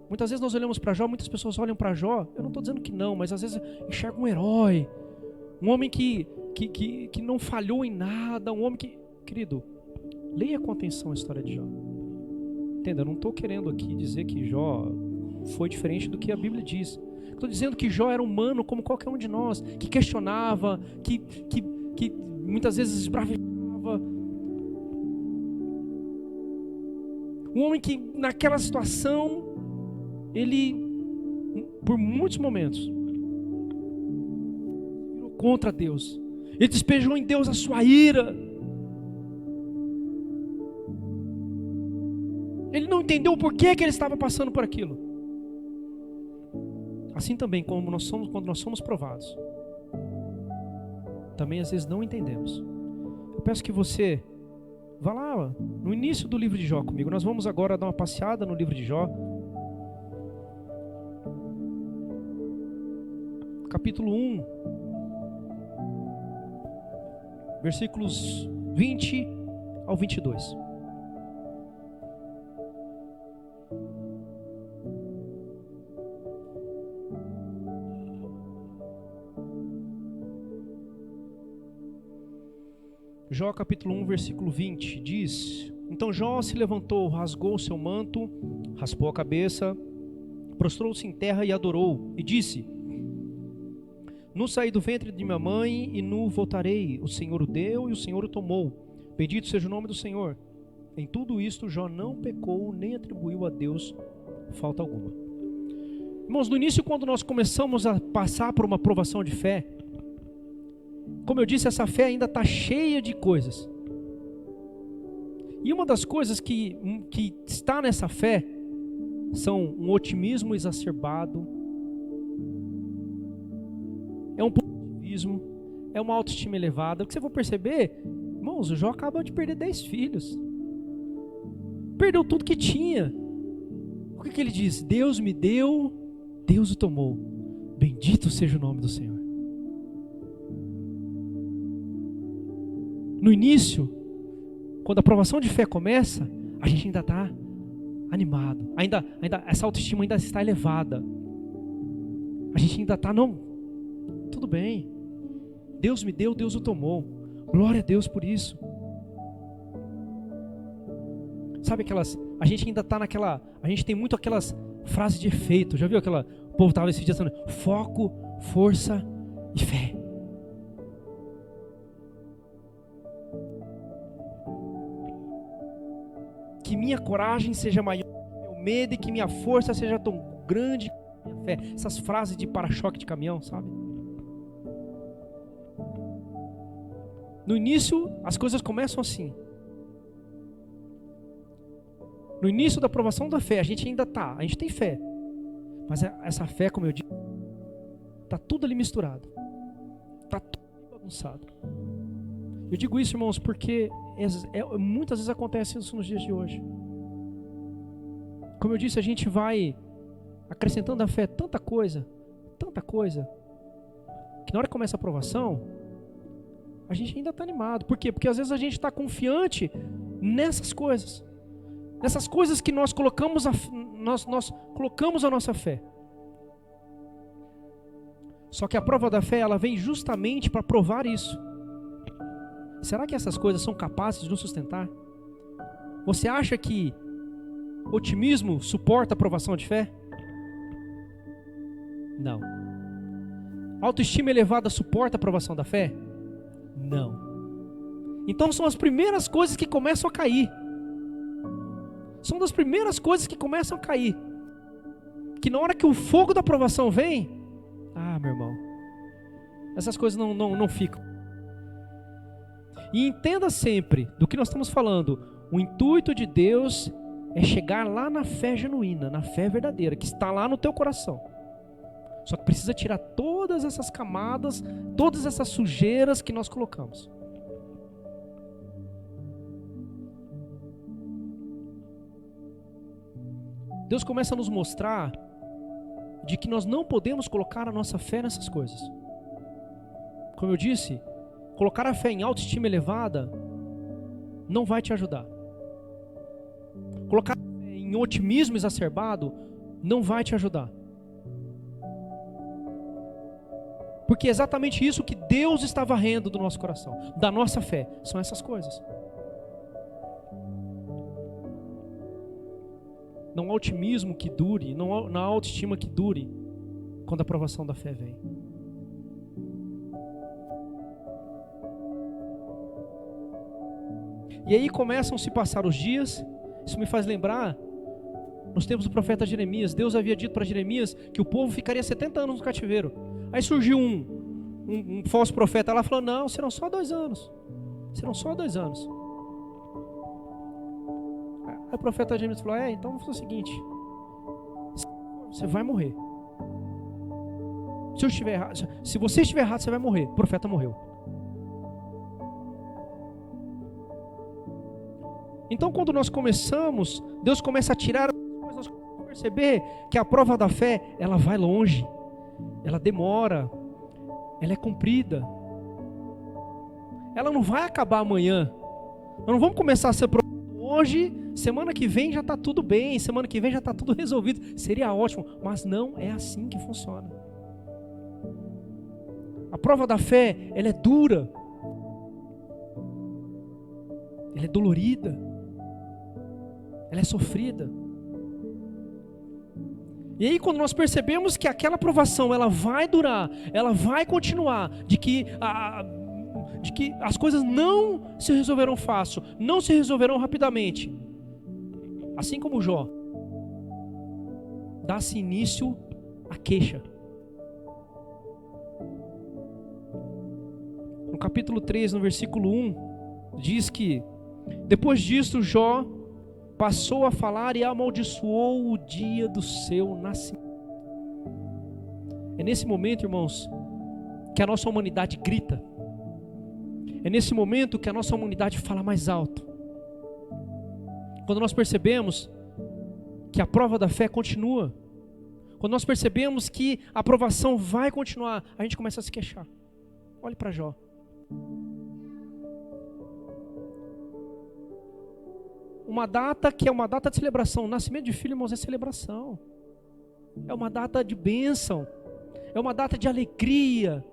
muitas vezes nós olhamos para Jó, muitas pessoas olham para Jó, eu não estou dizendo que não, mas às vezes enxergam um herói, um homem que não falhou em nada, um homem que... Querido, leia com atenção a história de Jó. Entenda, eu não estou querendo aqui dizer que Jó foi diferente do que a Bíblia diz. Estou dizendo que Jó era humano como qualquer um de nós, que questionava, que muitas vezes esbravejava. Um homem que naquela situação, ele, por muitos momentos, virou contra Deus. Ele despejou em Deus a sua ira. Ele não entendeu o porquê que ele estava passando por aquilo. Assim também como nós somos quando nós somos provados. Também às vezes não entendemos. Eu peço que você vá lá no início do livro de Jó comigo. Nós vamos agora dar uma passeada no livro de Jó. Capítulo 1. Versículos 20 ao 22. Jó capítulo 1, versículo 20, diz: Então Jó se levantou, rasgou o seu manto, raspou a cabeça, prostrou-se em terra e adorou, e disse: Nu saí do ventre de minha mãe, e nu voltarei. O Senhor o deu e o Senhor o tomou. Bendito seja o nome do Senhor. Em tudo isto Jó não pecou, nem atribuiu a Deus falta alguma. Irmãos, no início, quando nós começamos a passar por uma provação de fé, como eu disse, essa fé ainda está cheia de coisas. E uma das coisas que está nessa fé são um otimismo exacerbado, é um positivismo, é uma autoestima elevada. O que você vai perceber, irmãos, o Jó acaba de perder 10 filhos. Perdeu tudo que tinha. O que ele diz? Deus me deu, Deus o tomou. Bendito seja o nome do Senhor. No início, quando a provação de fé começa, a gente ainda está animado. Ainda essa autoestima ainda está elevada. A gente ainda está, não, tudo bem. Deus me deu, Deus o tomou. Glória a Deus por isso. Sabe aquelas, a gente ainda está naquela, a gente tem muito aquelas frases de efeito. Já viu aquela, o povo estava esse dia falando, foco, força e fé. Que minha coragem seja maior que meu medo e que minha força seja tão grande como minha fé. Essas frases de para-choque de caminhão, sabe? No início, as coisas começam assim. No início da aprovação da fé, a gente tem fé. Mas essa fé, como eu disse, está tudo ali misturado. Está tudo bagunçado. Eu digo isso, irmãos, porque muitas vezes acontece isso nos dias de hoje. Como eu disse, a gente vai acrescentando à fé tanta coisa, que na hora que começa a aprovação, a gente ainda está animado. Por quê? Porque às vezes a gente está confiante nessas coisas que nós colocamos nós colocamos a nossa fé. Só que a prova da fé, ela vem justamente para provar isso. Será que essas coisas são capazes de nos sustentar? Você acha que otimismo suporta a provação de fé? Não. Autoestima elevada suporta a provação da fé? Não. Então são as primeiras coisas que começam a cair. São das primeiras coisas que começam a cair. Que na hora que o fogo da provação vem, meu irmão, essas coisas não ficam. E entenda sempre do que nós estamos falando. O intuito de Deus é chegar lá na fé genuína, na fé verdadeira, que está lá no teu coração. Só que precisa tirar todas essas camadas, todas essas sujeiras que nós colocamos. Deus começa a nos mostrar de que nós não podemos colocar a nossa fé nessas coisas. Como eu disse, colocar a fé em autoestima elevada não vai te ajudar. Colocar a fé em otimismo exacerbado não vai te ajudar. Porque é exatamente isso que Deus está varrendo do nosso coração, da nossa fé, são essas coisas. Não há otimismo que dure, não há autoestima que dure quando a provação da fé vem. E aí começam a se passar os dias. Isso me faz lembrar, nos tempos do profeta Jeremias, Deus havia dito para Jeremias que o povo ficaria 70 anos no cativeiro. Aí surgiu um falso profeta lá, falou, não, serão só 2 anos. Serão só 2 anos. Aí o profeta Jeremias falou, então vamos fazer o seguinte, você vai morrer. Se eu estiver errado, se você estiver errado, você vai morrer. O profeta morreu. Então quando nós começamos, Deus começa a tirar as coisas, nós começamos a perceber que a prova da fé, ela vai longe, ela demora, ela é comprida, ela não vai acabar amanhã. Nós não vamos começar a ser provados hoje, semana que vem já está tudo bem, semana que vem já está tudo resolvido, seria ótimo, mas não é assim que funciona. A prova da fé, ela é dura, ela é dolorida, ela é sofrida. E aí quando nós percebemos que aquela provação ela vai durar, ela vai continuar, de que as coisas não se resolverão fácil, não se resolverão rapidamente, assim como Jó, dá-se início à queixa. No capítulo 3, no versículo 1, diz que depois disso Jó passou a falar e amaldiçoou o dia do seu nascimento. É nesse momento, irmãos, que a nossa humanidade grita. É nesse momento que a nossa humanidade fala mais alto. Quando nós percebemos que a prova da fé continua, quando nós percebemos que a provação vai continuar, a gente começa a se queixar. Olhe para Jó. Uma data que é uma data de celebração. O nascimento de filho, irmãos, é celebração. É uma data de bênção. É uma data de alegria.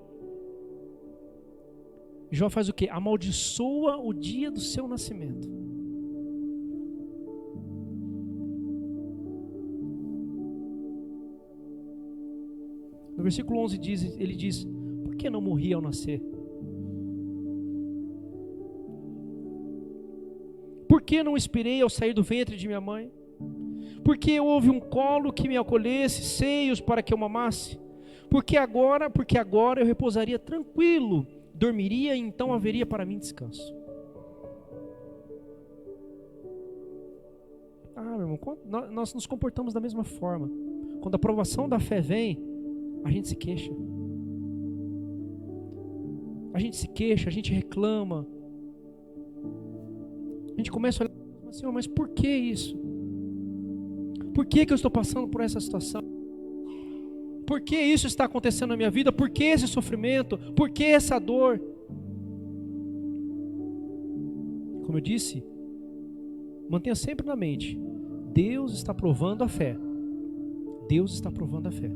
Jó faz o quê? Amaldiçoa o dia do seu nascimento. No versículo 11 ele diz, por que não morri ao nascer? Por que não esperei ao sair do ventre de minha mãe? Por que houve um colo que me acolhesse, seios para que eu mamasse? Porque agora eu repousaria tranquilo, dormiria e então haveria para mim descanso. Meu irmão, nós nos comportamos da mesma forma. Quando a provação da fé vem, a gente se queixa. A gente se queixa, a gente reclama. A gente começa a olhar assim, mas por que isso? Por que eu estou passando por essa situação? Por que isso está acontecendo na minha vida? Por que esse sofrimento? Por que essa dor? Como eu disse, mantenha sempre na mente, Deus está provando a fé. Deus está provando a fé.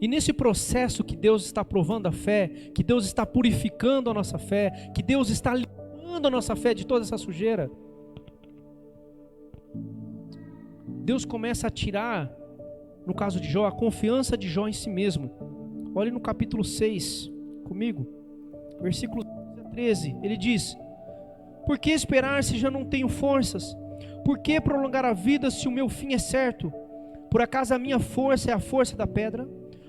E nesse processo que Deus está provando a fé, que Deus está purificando a nossa fé, que Deus está limpando a nossa fé de toda essa sujeira, Deus começa a tirar, no caso de Jó, a confiança de Jó em si mesmo. Olhe no capítulo 6 comigo, versículo 13, ele diz, por que esperar se já não tenho forças? Por que prolongar a vida se o meu fim é certo? Por acaso a minha força é a força da pedra?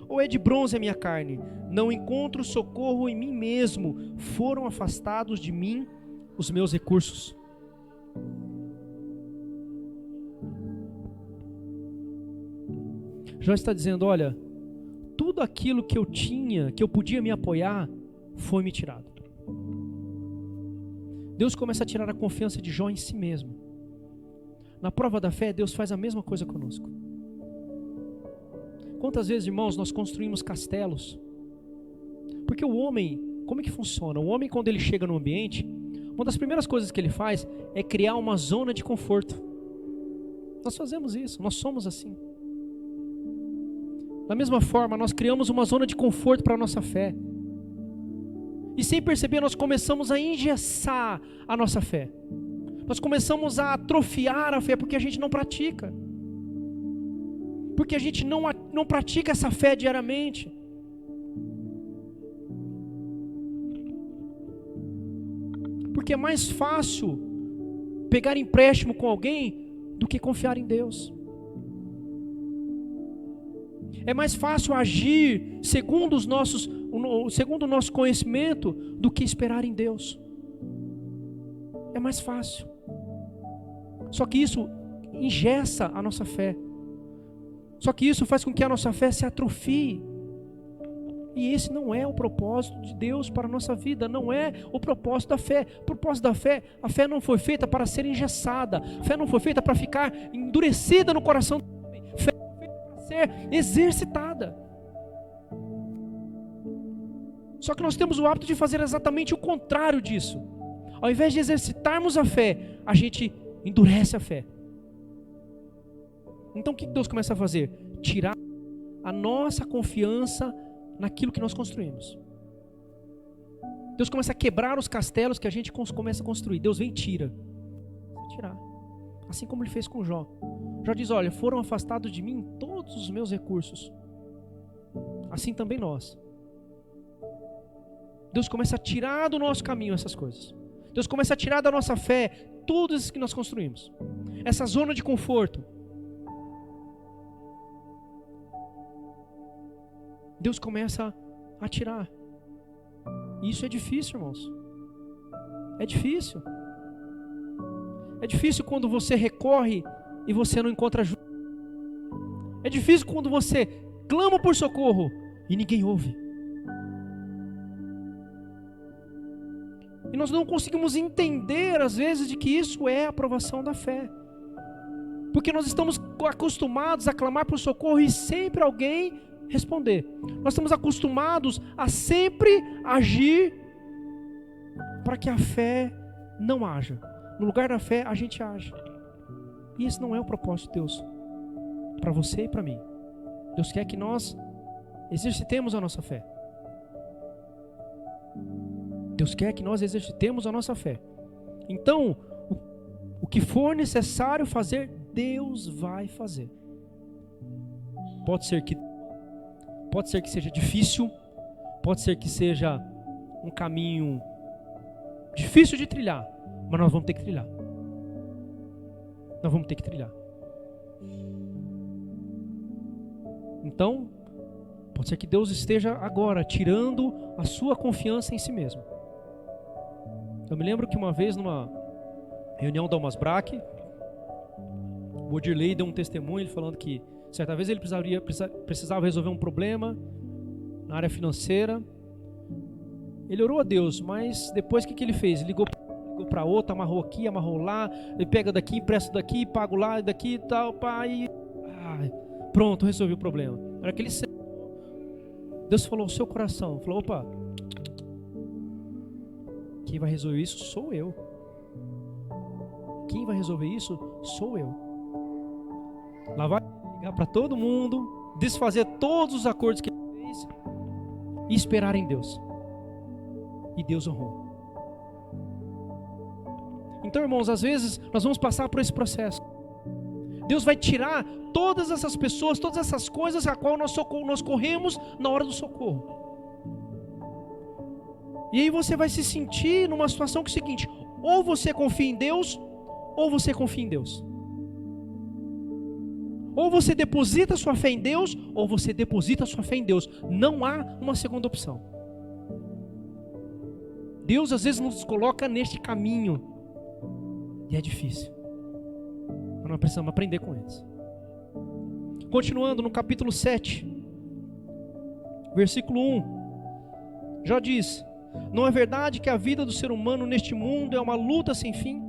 Ou é de bronze a minha carne? Não encontro socorro em mim mesmo. Foram afastados de mim os meus recursos. Jó está dizendo, olha, tudo aquilo que eu tinha, que eu podia me apoiar, foi me tirado. Deus começa a tirar a confiança de Jó em si mesmo. Na prova da fé, Deus faz a mesma coisa conosco. Quantas vezes, irmãos, nós construímos castelos? Porque o homem, como é que funciona? O homem, quando ele chega no ambiente, uma das primeiras coisas que ele faz é criar uma zona de conforto. Nós fazemos isso, nós somos assim. Da mesma forma, nós criamos uma zona de conforto para a nossa fé. E sem perceber, nós começamos a engessar a nossa fé. Nós começamos a atrofiar a fé porque a gente não pratica. Porque a gente não pratica essa fé diariamente. Porque é mais fácil pegar empréstimo com alguém do que confiar em Deus. É mais fácil agir segundo o nosso conhecimento do que esperar em Deus. É mais fácil. Só que isso engessa a nossa fé. Só que isso faz com que a nossa fé se atrofie. E esse não é o propósito de Deus para a nossa vida. Não é o propósito da fé. O propósito da fé, a fé não foi feita para ser engessada. A fé não foi feita para ficar endurecida no coração do homem. A fé foi feita para ser exercitada. Só que nós temos o hábito de fazer exatamente o contrário disso. Ao invés de exercitarmos a fé, a gente endurece a fé. Então o que Deus começa a fazer? Tirar a nossa confiança naquilo que nós construímos. Deus começa a quebrar os castelos que a gente começa a construir. Deus vem e tira. Tirar. Assim como ele fez com Jó. Jó diz, olha, foram afastados de mim todos os meus recursos. Assim também nós. Deus começa a tirar do nosso caminho essas coisas. Deus começa a tirar da nossa fé tudo isso que nós construímos. Essa zona de conforto. Deus começa a tirar. E isso é difícil, irmãos. É difícil. É difícil quando você recorre e você não encontra ajuda. É difícil quando você clama por socorro e ninguém ouve. E nós não conseguimos entender, às vezes, de que isso é a aprovação da fé. Porque nós estamos acostumados a clamar por socorro e sempre alguém responder. Nós estamos acostumados a sempre agir para que a fé não haja. No lugar da fé, a gente age. E esse não é o propósito de Deus para você e para mim. Deus quer que nós exercitemos a nossa fé. Deus quer que nós exercitemos a nossa fé. Então, o que for necessário fazer, Deus vai fazer. Pode ser que seja difícil, pode ser que seja um caminho difícil de trilhar, mas nós vamos ter que trilhar. Nós vamos ter que trilhar. Então, pode ser que Deus esteja agora tirando a sua confiança em si mesmo. Eu me lembro que uma vez numa reunião da Almas Braque, o Odirley deu um testemunho, ele falando que certa vez ele precisava resolver um problema na área financeira. Ele orou a Deus, mas depois o que ele fez? Ligou para outra, amarrou aqui, amarrou lá, ele pega daqui, empresta daqui, paga lá, daqui e tal, pai. Pronto, resolvi o problema. Na hora que ele sentou, Deus falou ao seu coração, falou, opa, quem vai resolver isso sou eu. Quem vai resolver isso sou eu. Lá vai ligar para todo mundo, desfazer todos os acordos que ele fez e esperar em Deus. E Deus honrou. Então, irmãos, às vezes nós vamos passar por esse processo. Deus vai tirar todas essas pessoas, todas essas coisas a qual nós corremos na hora do socorro. E aí você vai se sentir numa situação que é o seguinte: ou você confia em Deus, ou você confia em Deus. Ou você deposita sua fé em Deus, ou você deposita sua fé em Deus. Não há uma segunda opção. Deus às vezes nos coloca neste caminho. E é difícil. Mas nós precisamos aprender com eles. Continuando no capítulo 7, versículo 1, já diz: não é verdade que a vida do ser humano neste mundo é uma luta sem fim?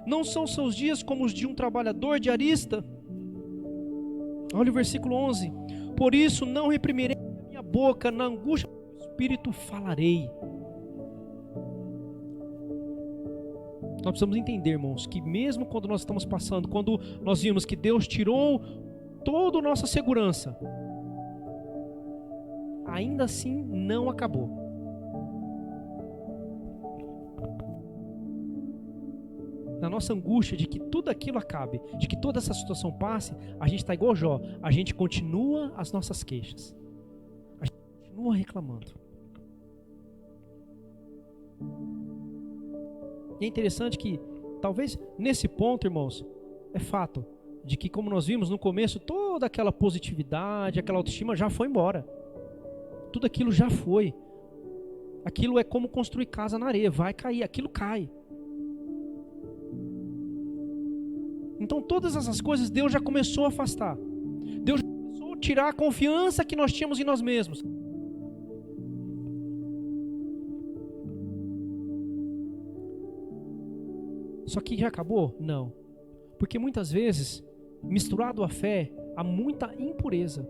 Não são seus dias como os de um trabalhador diarista? Olha o versículo 11: por isso não reprimirei a minha boca, na angústia do espírito falarei. Nós precisamos entender, irmãos, que mesmo quando nós estamos passando, quando nós vimos que Deus tirou toda a nossa segurança, ainda assim não acabou. Na nossa angústia de que tudo aquilo acabe, de que toda essa situação passe, a gente está igual Jó, a gente continua as nossas queixas, a gente continua reclamando. E é interessante que, talvez nesse ponto, irmãos, é fato de que, como nós vimos no começo, toda aquela positividade, aquela autoestima já foi embora. Tudo aquilo já foi. Aquilo é como construir casa na areia, vai cair, aquilo cai. Então todas essas coisas Deus já começou a afastar. Deus já começou a tirar a confiança que nós tínhamos em nós mesmos. Só que já acabou? Não. Porque muitas vezes, misturado à fé, há muita impureza.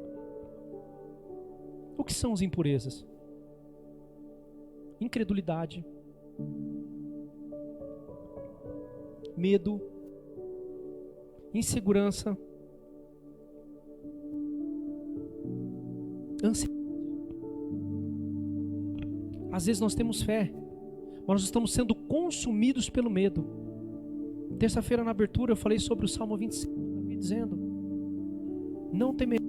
O que são as impurezas? Incredulidade, medo, insegurança, ansiedade. Às vezes nós temos fé, mas nós estamos sendo consumidos pelo medo. Terça-feira na abertura eu falei sobre o Salmo 25, Davi dizendo: não temerei.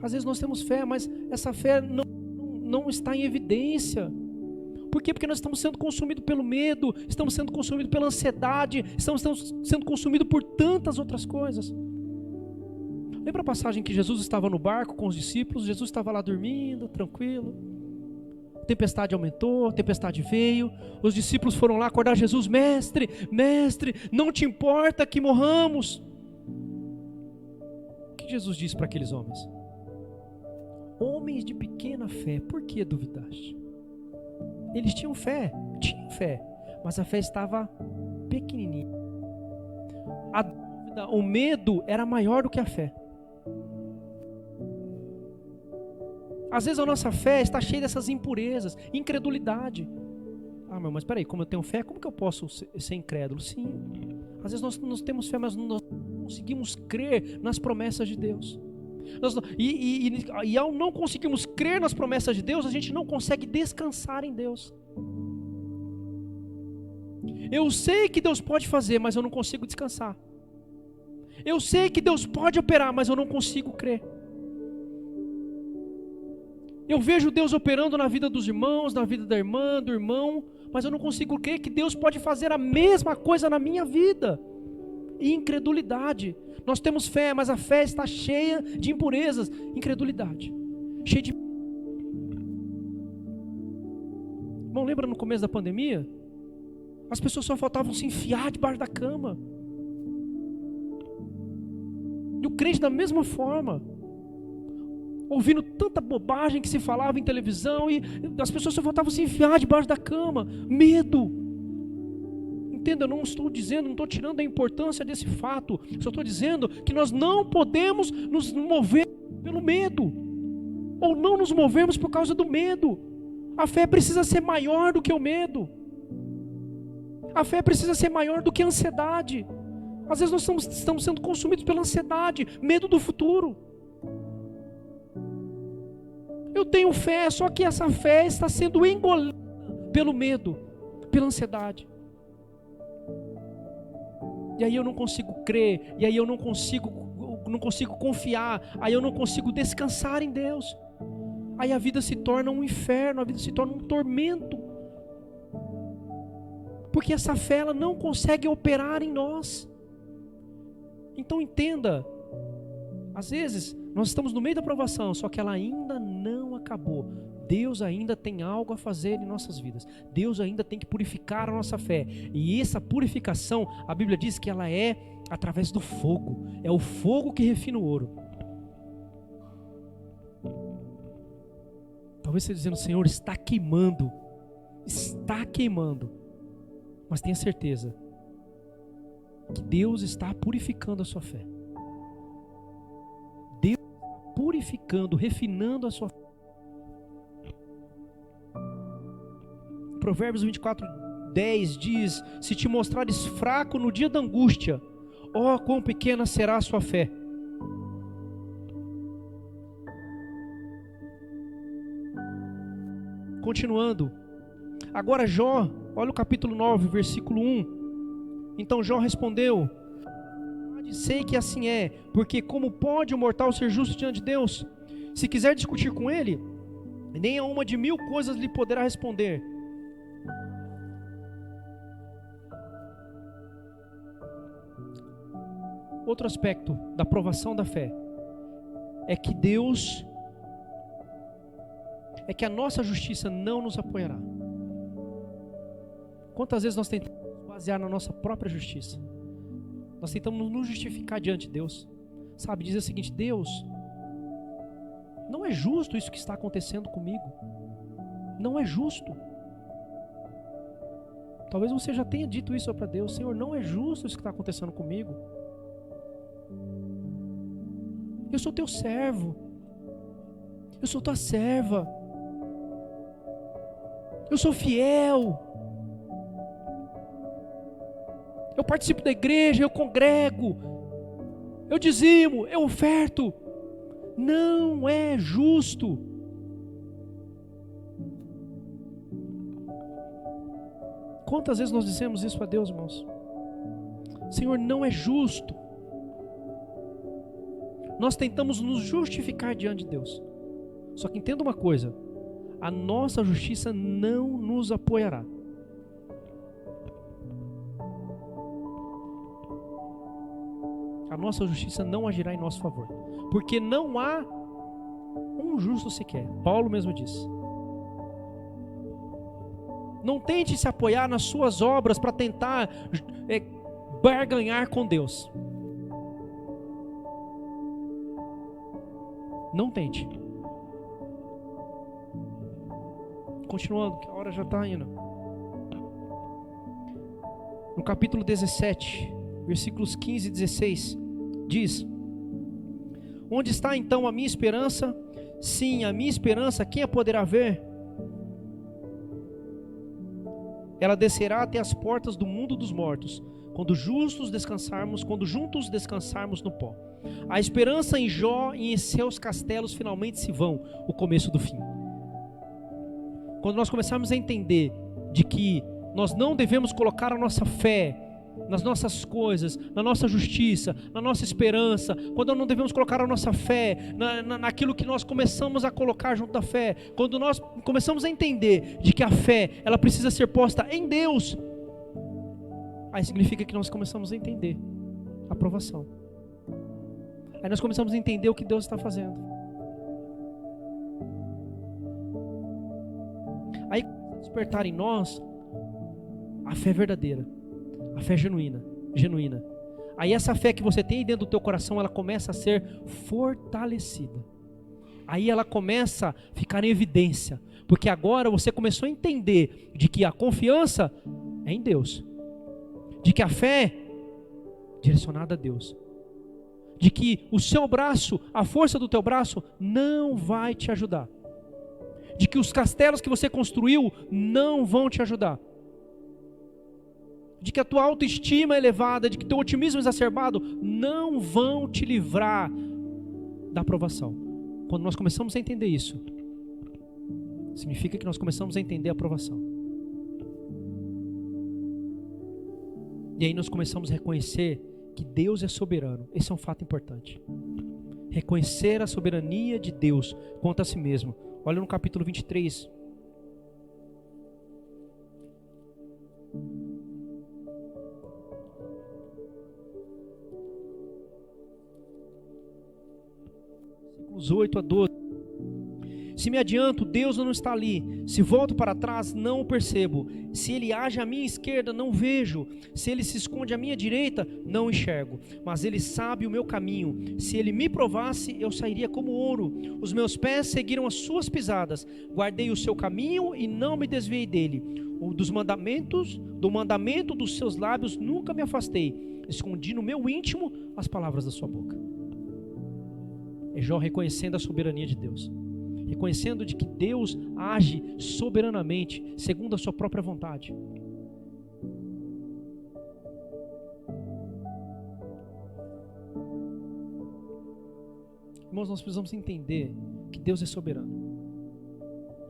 Às vezes nós temos fé, mas essa fé não está em evidência. Por quê? Porque nós estamos sendo consumidos pelo medo, estamos sendo consumidos pela ansiedade, estamos sendo consumidos por tantas outras coisas. Lembra a passagem que Jesus estava no barco com os discípulos? Jesus estava lá dormindo, tranquilo. A tempestade aumentou, a tempestade veio. Os discípulos foram lá acordar Jesus: mestre, mestre, não te importa que morramos? O que Jesus disse para aqueles homens? Homens de pequena fé, por que duvidaste? Eles tinham fé, mas a fé estava pequenininha. A dúvida, o medo era maior do que a fé. Às vezes a nossa fé está cheia dessas impurezas, incredulidade. Ah, mas espera aí, como eu tenho fé, como que eu posso ser incrédulo? Sim, às vezes nós temos fé, mas nós não conseguimos crer nas promessas de Deus. E ao não conseguirmos crer nas promessas de Deus, a gente não consegue descansar em Deus. Eu sei que Deus pode fazer, mas eu não consigo descansar. Eu sei que Deus pode operar, mas eu não consigo crer. Eu vejo Deus operando na vida dos irmãos, na vida da irmã, do irmão, mas eu não consigo crer que Deus pode fazer a mesma coisa na minha vida. Incredulidade. Nós temos fé, mas a fé está cheia de impurezas. Incredulidade. Cheia de... Irmão, lembra no começo da pandemia? As pessoas só faltavam se enfiar debaixo da cama. E o crente da mesma forma, ouvindo tanta bobagem que se falava em televisão, e as pessoas só faltavam se enfiar debaixo da cama. Medo. Entenda, eu não estou dizendo, não estou tirando a importância desse fato, só estou dizendo que nós não podemos nos mover pelo medo, ou não nos movemos por causa do medo. A fé precisa ser maior do que o medo. A fé precisa ser maior do que a ansiedade. Às vezes nós estamos sendo consumidos pela ansiedade, medo do futuro. Eu tenho fé, só que essa fé está sendo engolida pelo medo, pela ansiedade. E aí eu não consigo crer, e aí eu não consigo confiar, aí eu não consigo descansar em Deus. Aí a vida se torna um inferno, a vida se torna um tormento. Porque essa fé ela não consegue operar em nós. Então entenda, às vezes nós estamos no meio da provação, só que ela ainda não acabou. Deus ainda tem algo a fazer em nossas vidas. Deus ainda tem que purificar a nossa fé. E essa purificação, a Bíblia diz que ela é através do fogo. É o fogo que refina o ouro. Talvez você dizendo, Senhor, está queimando. Está queimando. Mas tenha certeza que Deus está purificando a sua fé. Deus está purificando, refinando a sua fé. Provérbios 24:10 diz: se te mostrares fraco no dia da angústia, ó, quão pequena será a sua fé. Continuando, agora Jó, olha o capítulo 9, versículo 1. Então Jó respondeu: sei que assim é, porque como pode o mortal ser justo diante de Deus? Se quiser discutir com ele, nem a uma de 1000 coisas lhe poderá responder. Outro aspecto da provação da fé é que a nossa justiça não nos apoiará. Quantas vezes nós tentamos nos basear na nossa própria justiça? Nós tentamos nos justificar diante de Deus. Sabe, dizer o seguinte: Deus, não é justo isso que está acontecendo comigo. Não é justo. Talvez você já tenha dito isso para Deus: Senhor, não é justo isso que está acontecendo comigo. Eu sou teu servo. Eu sou tua serva. Eu sou fiel. Eu participo da igreja, eu congrego. Eu dizimo, eu oferto. Não é justo. Quantas vezes nós dissemos isso a Deus, irmãos? Senhor, não é justo. Nós tentamos nos justificar diante de Deus. Só que entenda uma coisa: a nossa justiça não nos apoiará. A nossa justiça não agirá em nosso favor, porque não há um justo sequer. Paulo mesmo disse. Não tente se apoiar nas suas obras para tentar barganhar com Deus. Não tente. Continuando, que a hora já está indo. No capítulo 17, versículos 15 e 16, diz: onde está então a minha esperança? Sim, a minha esperança, quem a poderá ver? Ela descerá até as portas do mundo dos mortos, quando juntos descansarmos no pó. A esperança em Jó e em seus castelos finalmente se vão, o começo do fim. Quando nós começarmos a entender de que nós não devemos colocar a nossa fé nas nossas coisas, na nossa justiça, na nossa esperança, quando não devemos colocar a nossa fé naquilo que nós começamos a colocar junto da fé, quando nós começamos a entender de que a fé, ela precisa ser posta em Deus, aí significa que nós começamos a entender a aprovação. Aí nós começamos a entender o que Deus está fazendo. Aí despertar em nós a fé verdadeira, a fé genuína. Aí essa fé que você tem aí dentro do teu coração, ela começa a ser fortalecida. Aí ela começa a ficar em evidência, porque agora você começou a entender de que a confiança é em Deus, de que a fé é direcionada a Deus, de que o seu braço, a força do teu braço não vai te ajudar, de que os castelos que você construiu não vão te ajudar, de que a tua autoestima elevada, de que teu otimismo exacerbado não vão te livrar da aprovação. Quando nós começamos a entender isso, significa que nós começamos a entender a aprovação. E aí nós começamos a reconhecer que Deus é soberano. Esse é um fato importante. Reconhecer a soberania de Deus quanto a si mesmo. Olha no capítulo 23. Versículos 8 a 12. Se me adianto, Deus não está ali. Se volto para trás, não o percebo. Se ele age à minha esquerda, não vejo. Se ele se esconde à minha direita, não enxergo. Mas ele sabe o meu caminho. Se ele me provasse, eu sairia como ouro. Os meus pés seguiram as suas pisadas. Guardei o seu caminho e não me desviei dele. Do mandamento dos seus lábios nunca me afastei. Escondi no meu íntimo as palavras da sua boca. É Jó reconhecendo a soberania de Deus, reconhecendo de que Deus age soberanamente, segundo a sua própria vontade. Irmãos, nós precisamos entender que Deus é soberano.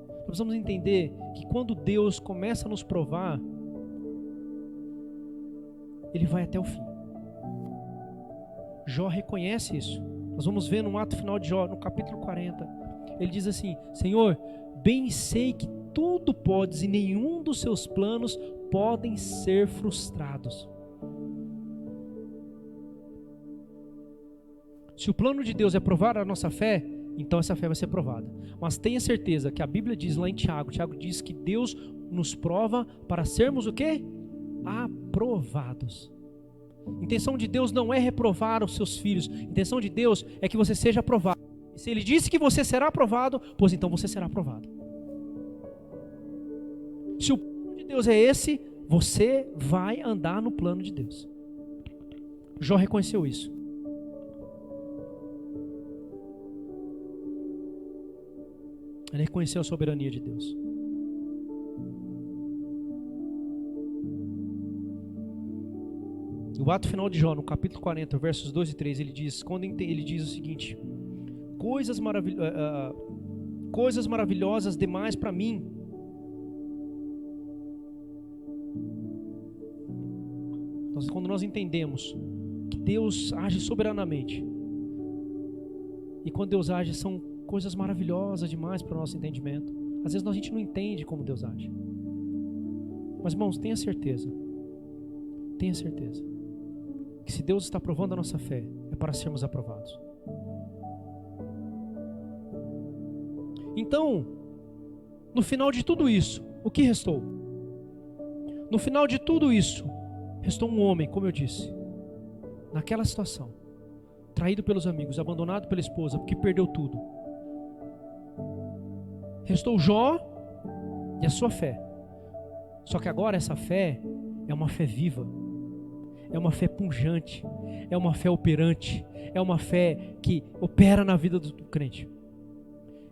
Nós precisamos entender que quando Deus começa a nos provar, Ele vai até o fim. Jó reconhece isso. Nós vamos ver no ato final de Jó, no capítulo 40. Ele diz assim: Senhor, bem sei que tudo podes e nenhum dos seus planos podem ser frustrados. Se o plano de Deus é provar a nossa fé, então essa fé vai ser provada. Mas tenha certeza que a Bíblia diz lá em Tiago diz que Deus nos prova para sermos o quê? Aprovados. A intenção de Deus não é reprovar os seus filhos. A intenção de Deus é que você seja aprovado. E se Ele disse que você será aprovado, pois então você será aprovado. Se o plano de Deus é esse, você vai andar no plano de Deus. Jó reconheceu isso. Ele reconheceu a soberania de Deus. O ato final de Jó, no capítulo 40, versos 2 e 3, ele diz o seguinte: coisas maravilhosas demais para mim. Quando nós entendemos que Deus age soberanamente, e quando Deus age são coisas maravilhosas demais para o nosso entendimento. Às vezes a gente não entende como Deus age. Mas irmãos, tenha certeza que se Deus está provando a nossa fé, é para sermos aprovados. Então, no final de tudo isso, o que restou? No final de tudo isso, restou um homem, como eu disse, naquela situação, traído pelos amigos, abandonado pela esposa, porque perdeu tudo. Restou Jó e a sua fé. Só que agora essa fé é uma fé viva, é uma fé pungente, é uma fé operante, é uma fé que opera na vida do crente.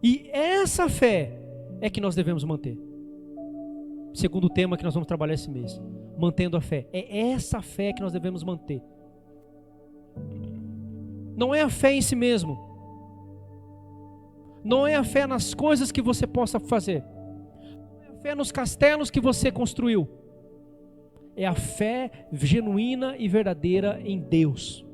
E essa fé é que nós devemos manter. Segundo o tema que nós vamos trabalhar esse mês, mantendo a fé. É essa fé que nós devemos manter. Não é a fé em si mesmo. Não é a fé nas coisas que você possa fazer. Não é a fé nos castelos que você construiu. É a fé genuína e verdadeira em Deus.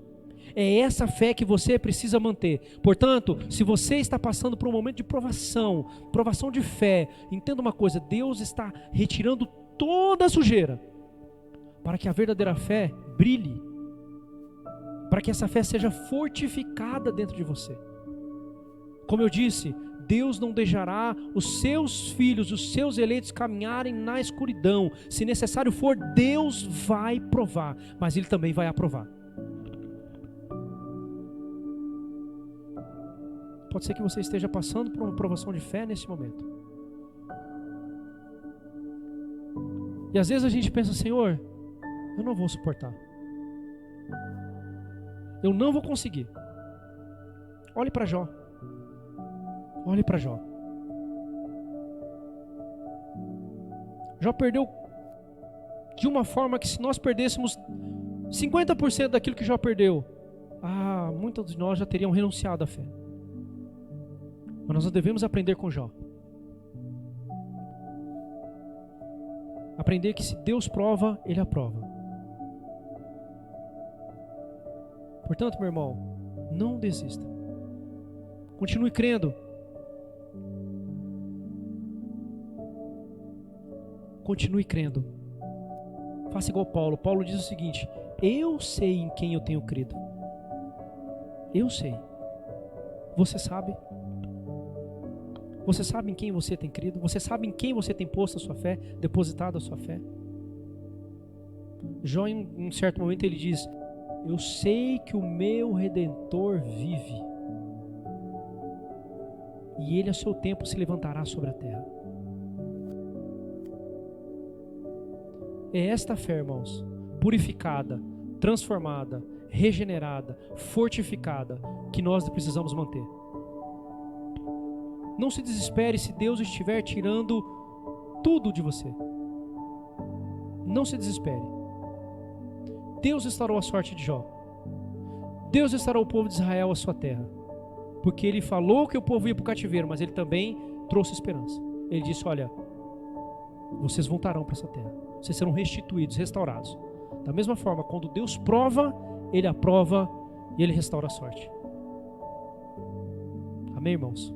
É essa fé que você precisa manter. Portanto, se você está passando por um momento de provação de fé, entenda uma coisa: Deus está retirando toda a sujeira, para que a verdadeira fé brilhe, para que essa fé seja fortificada dentro de você. Como eu disse, Deus não deixará os seus filhos, os seus eleitos caminharem na escuridão. Se necessário for, Deus vai provar, mas Ele também vai aprovar. Pode ser que você esteja passando por uma provação de fé nesse momento. E às vezes a gente pensa: Senhor, eu não vou suportar. Eu não vou conseguir. Olhe para Jó. Olhe para Jó. Jó perdeu de uma forma que, se nós perdêssemos 50% daquilo que Jó perdeu, muitos de nós já teriam renunciado à fé. Mas nós devemos aprender com Jó. Aprender que se Deus prova, Ele aprova. Portanto, meu irmão, não desista. Continue crendo. Continue crendo. Faça igual Paulo. Paulo diz o seguinte: eu sei em quem eu tenho crido. Eu sei. Você sabe? Você sabe em quem você tem crido? Você sabe em quem você tem posto a sua fé, depositado a sua fé? Jó, em um certo momento, ele diz: eu sei que o meu Redentor vive, e ele a seu tempo se levantará sobre a terra. É esta fé, irmãos, purificada, transformada, regenerada, fortificada, que nós precisamos manter. Não se desespere se Deus estiver tirando tudo de você. Não se desespere. Deus restaurou a sorte de Jó. Deus restaurou o povo de Israel à sua terra. Porque ele falou que o povo ia para o cativeiro, mas ele também trouxe esperança. Ele disse: olha, vocês voltarão para essa terra. Vocês serão restituídos, restaurados. Da mesma forma, quando Deus prova, ele aprova e ele restaura a sorte. Amém, irmãos?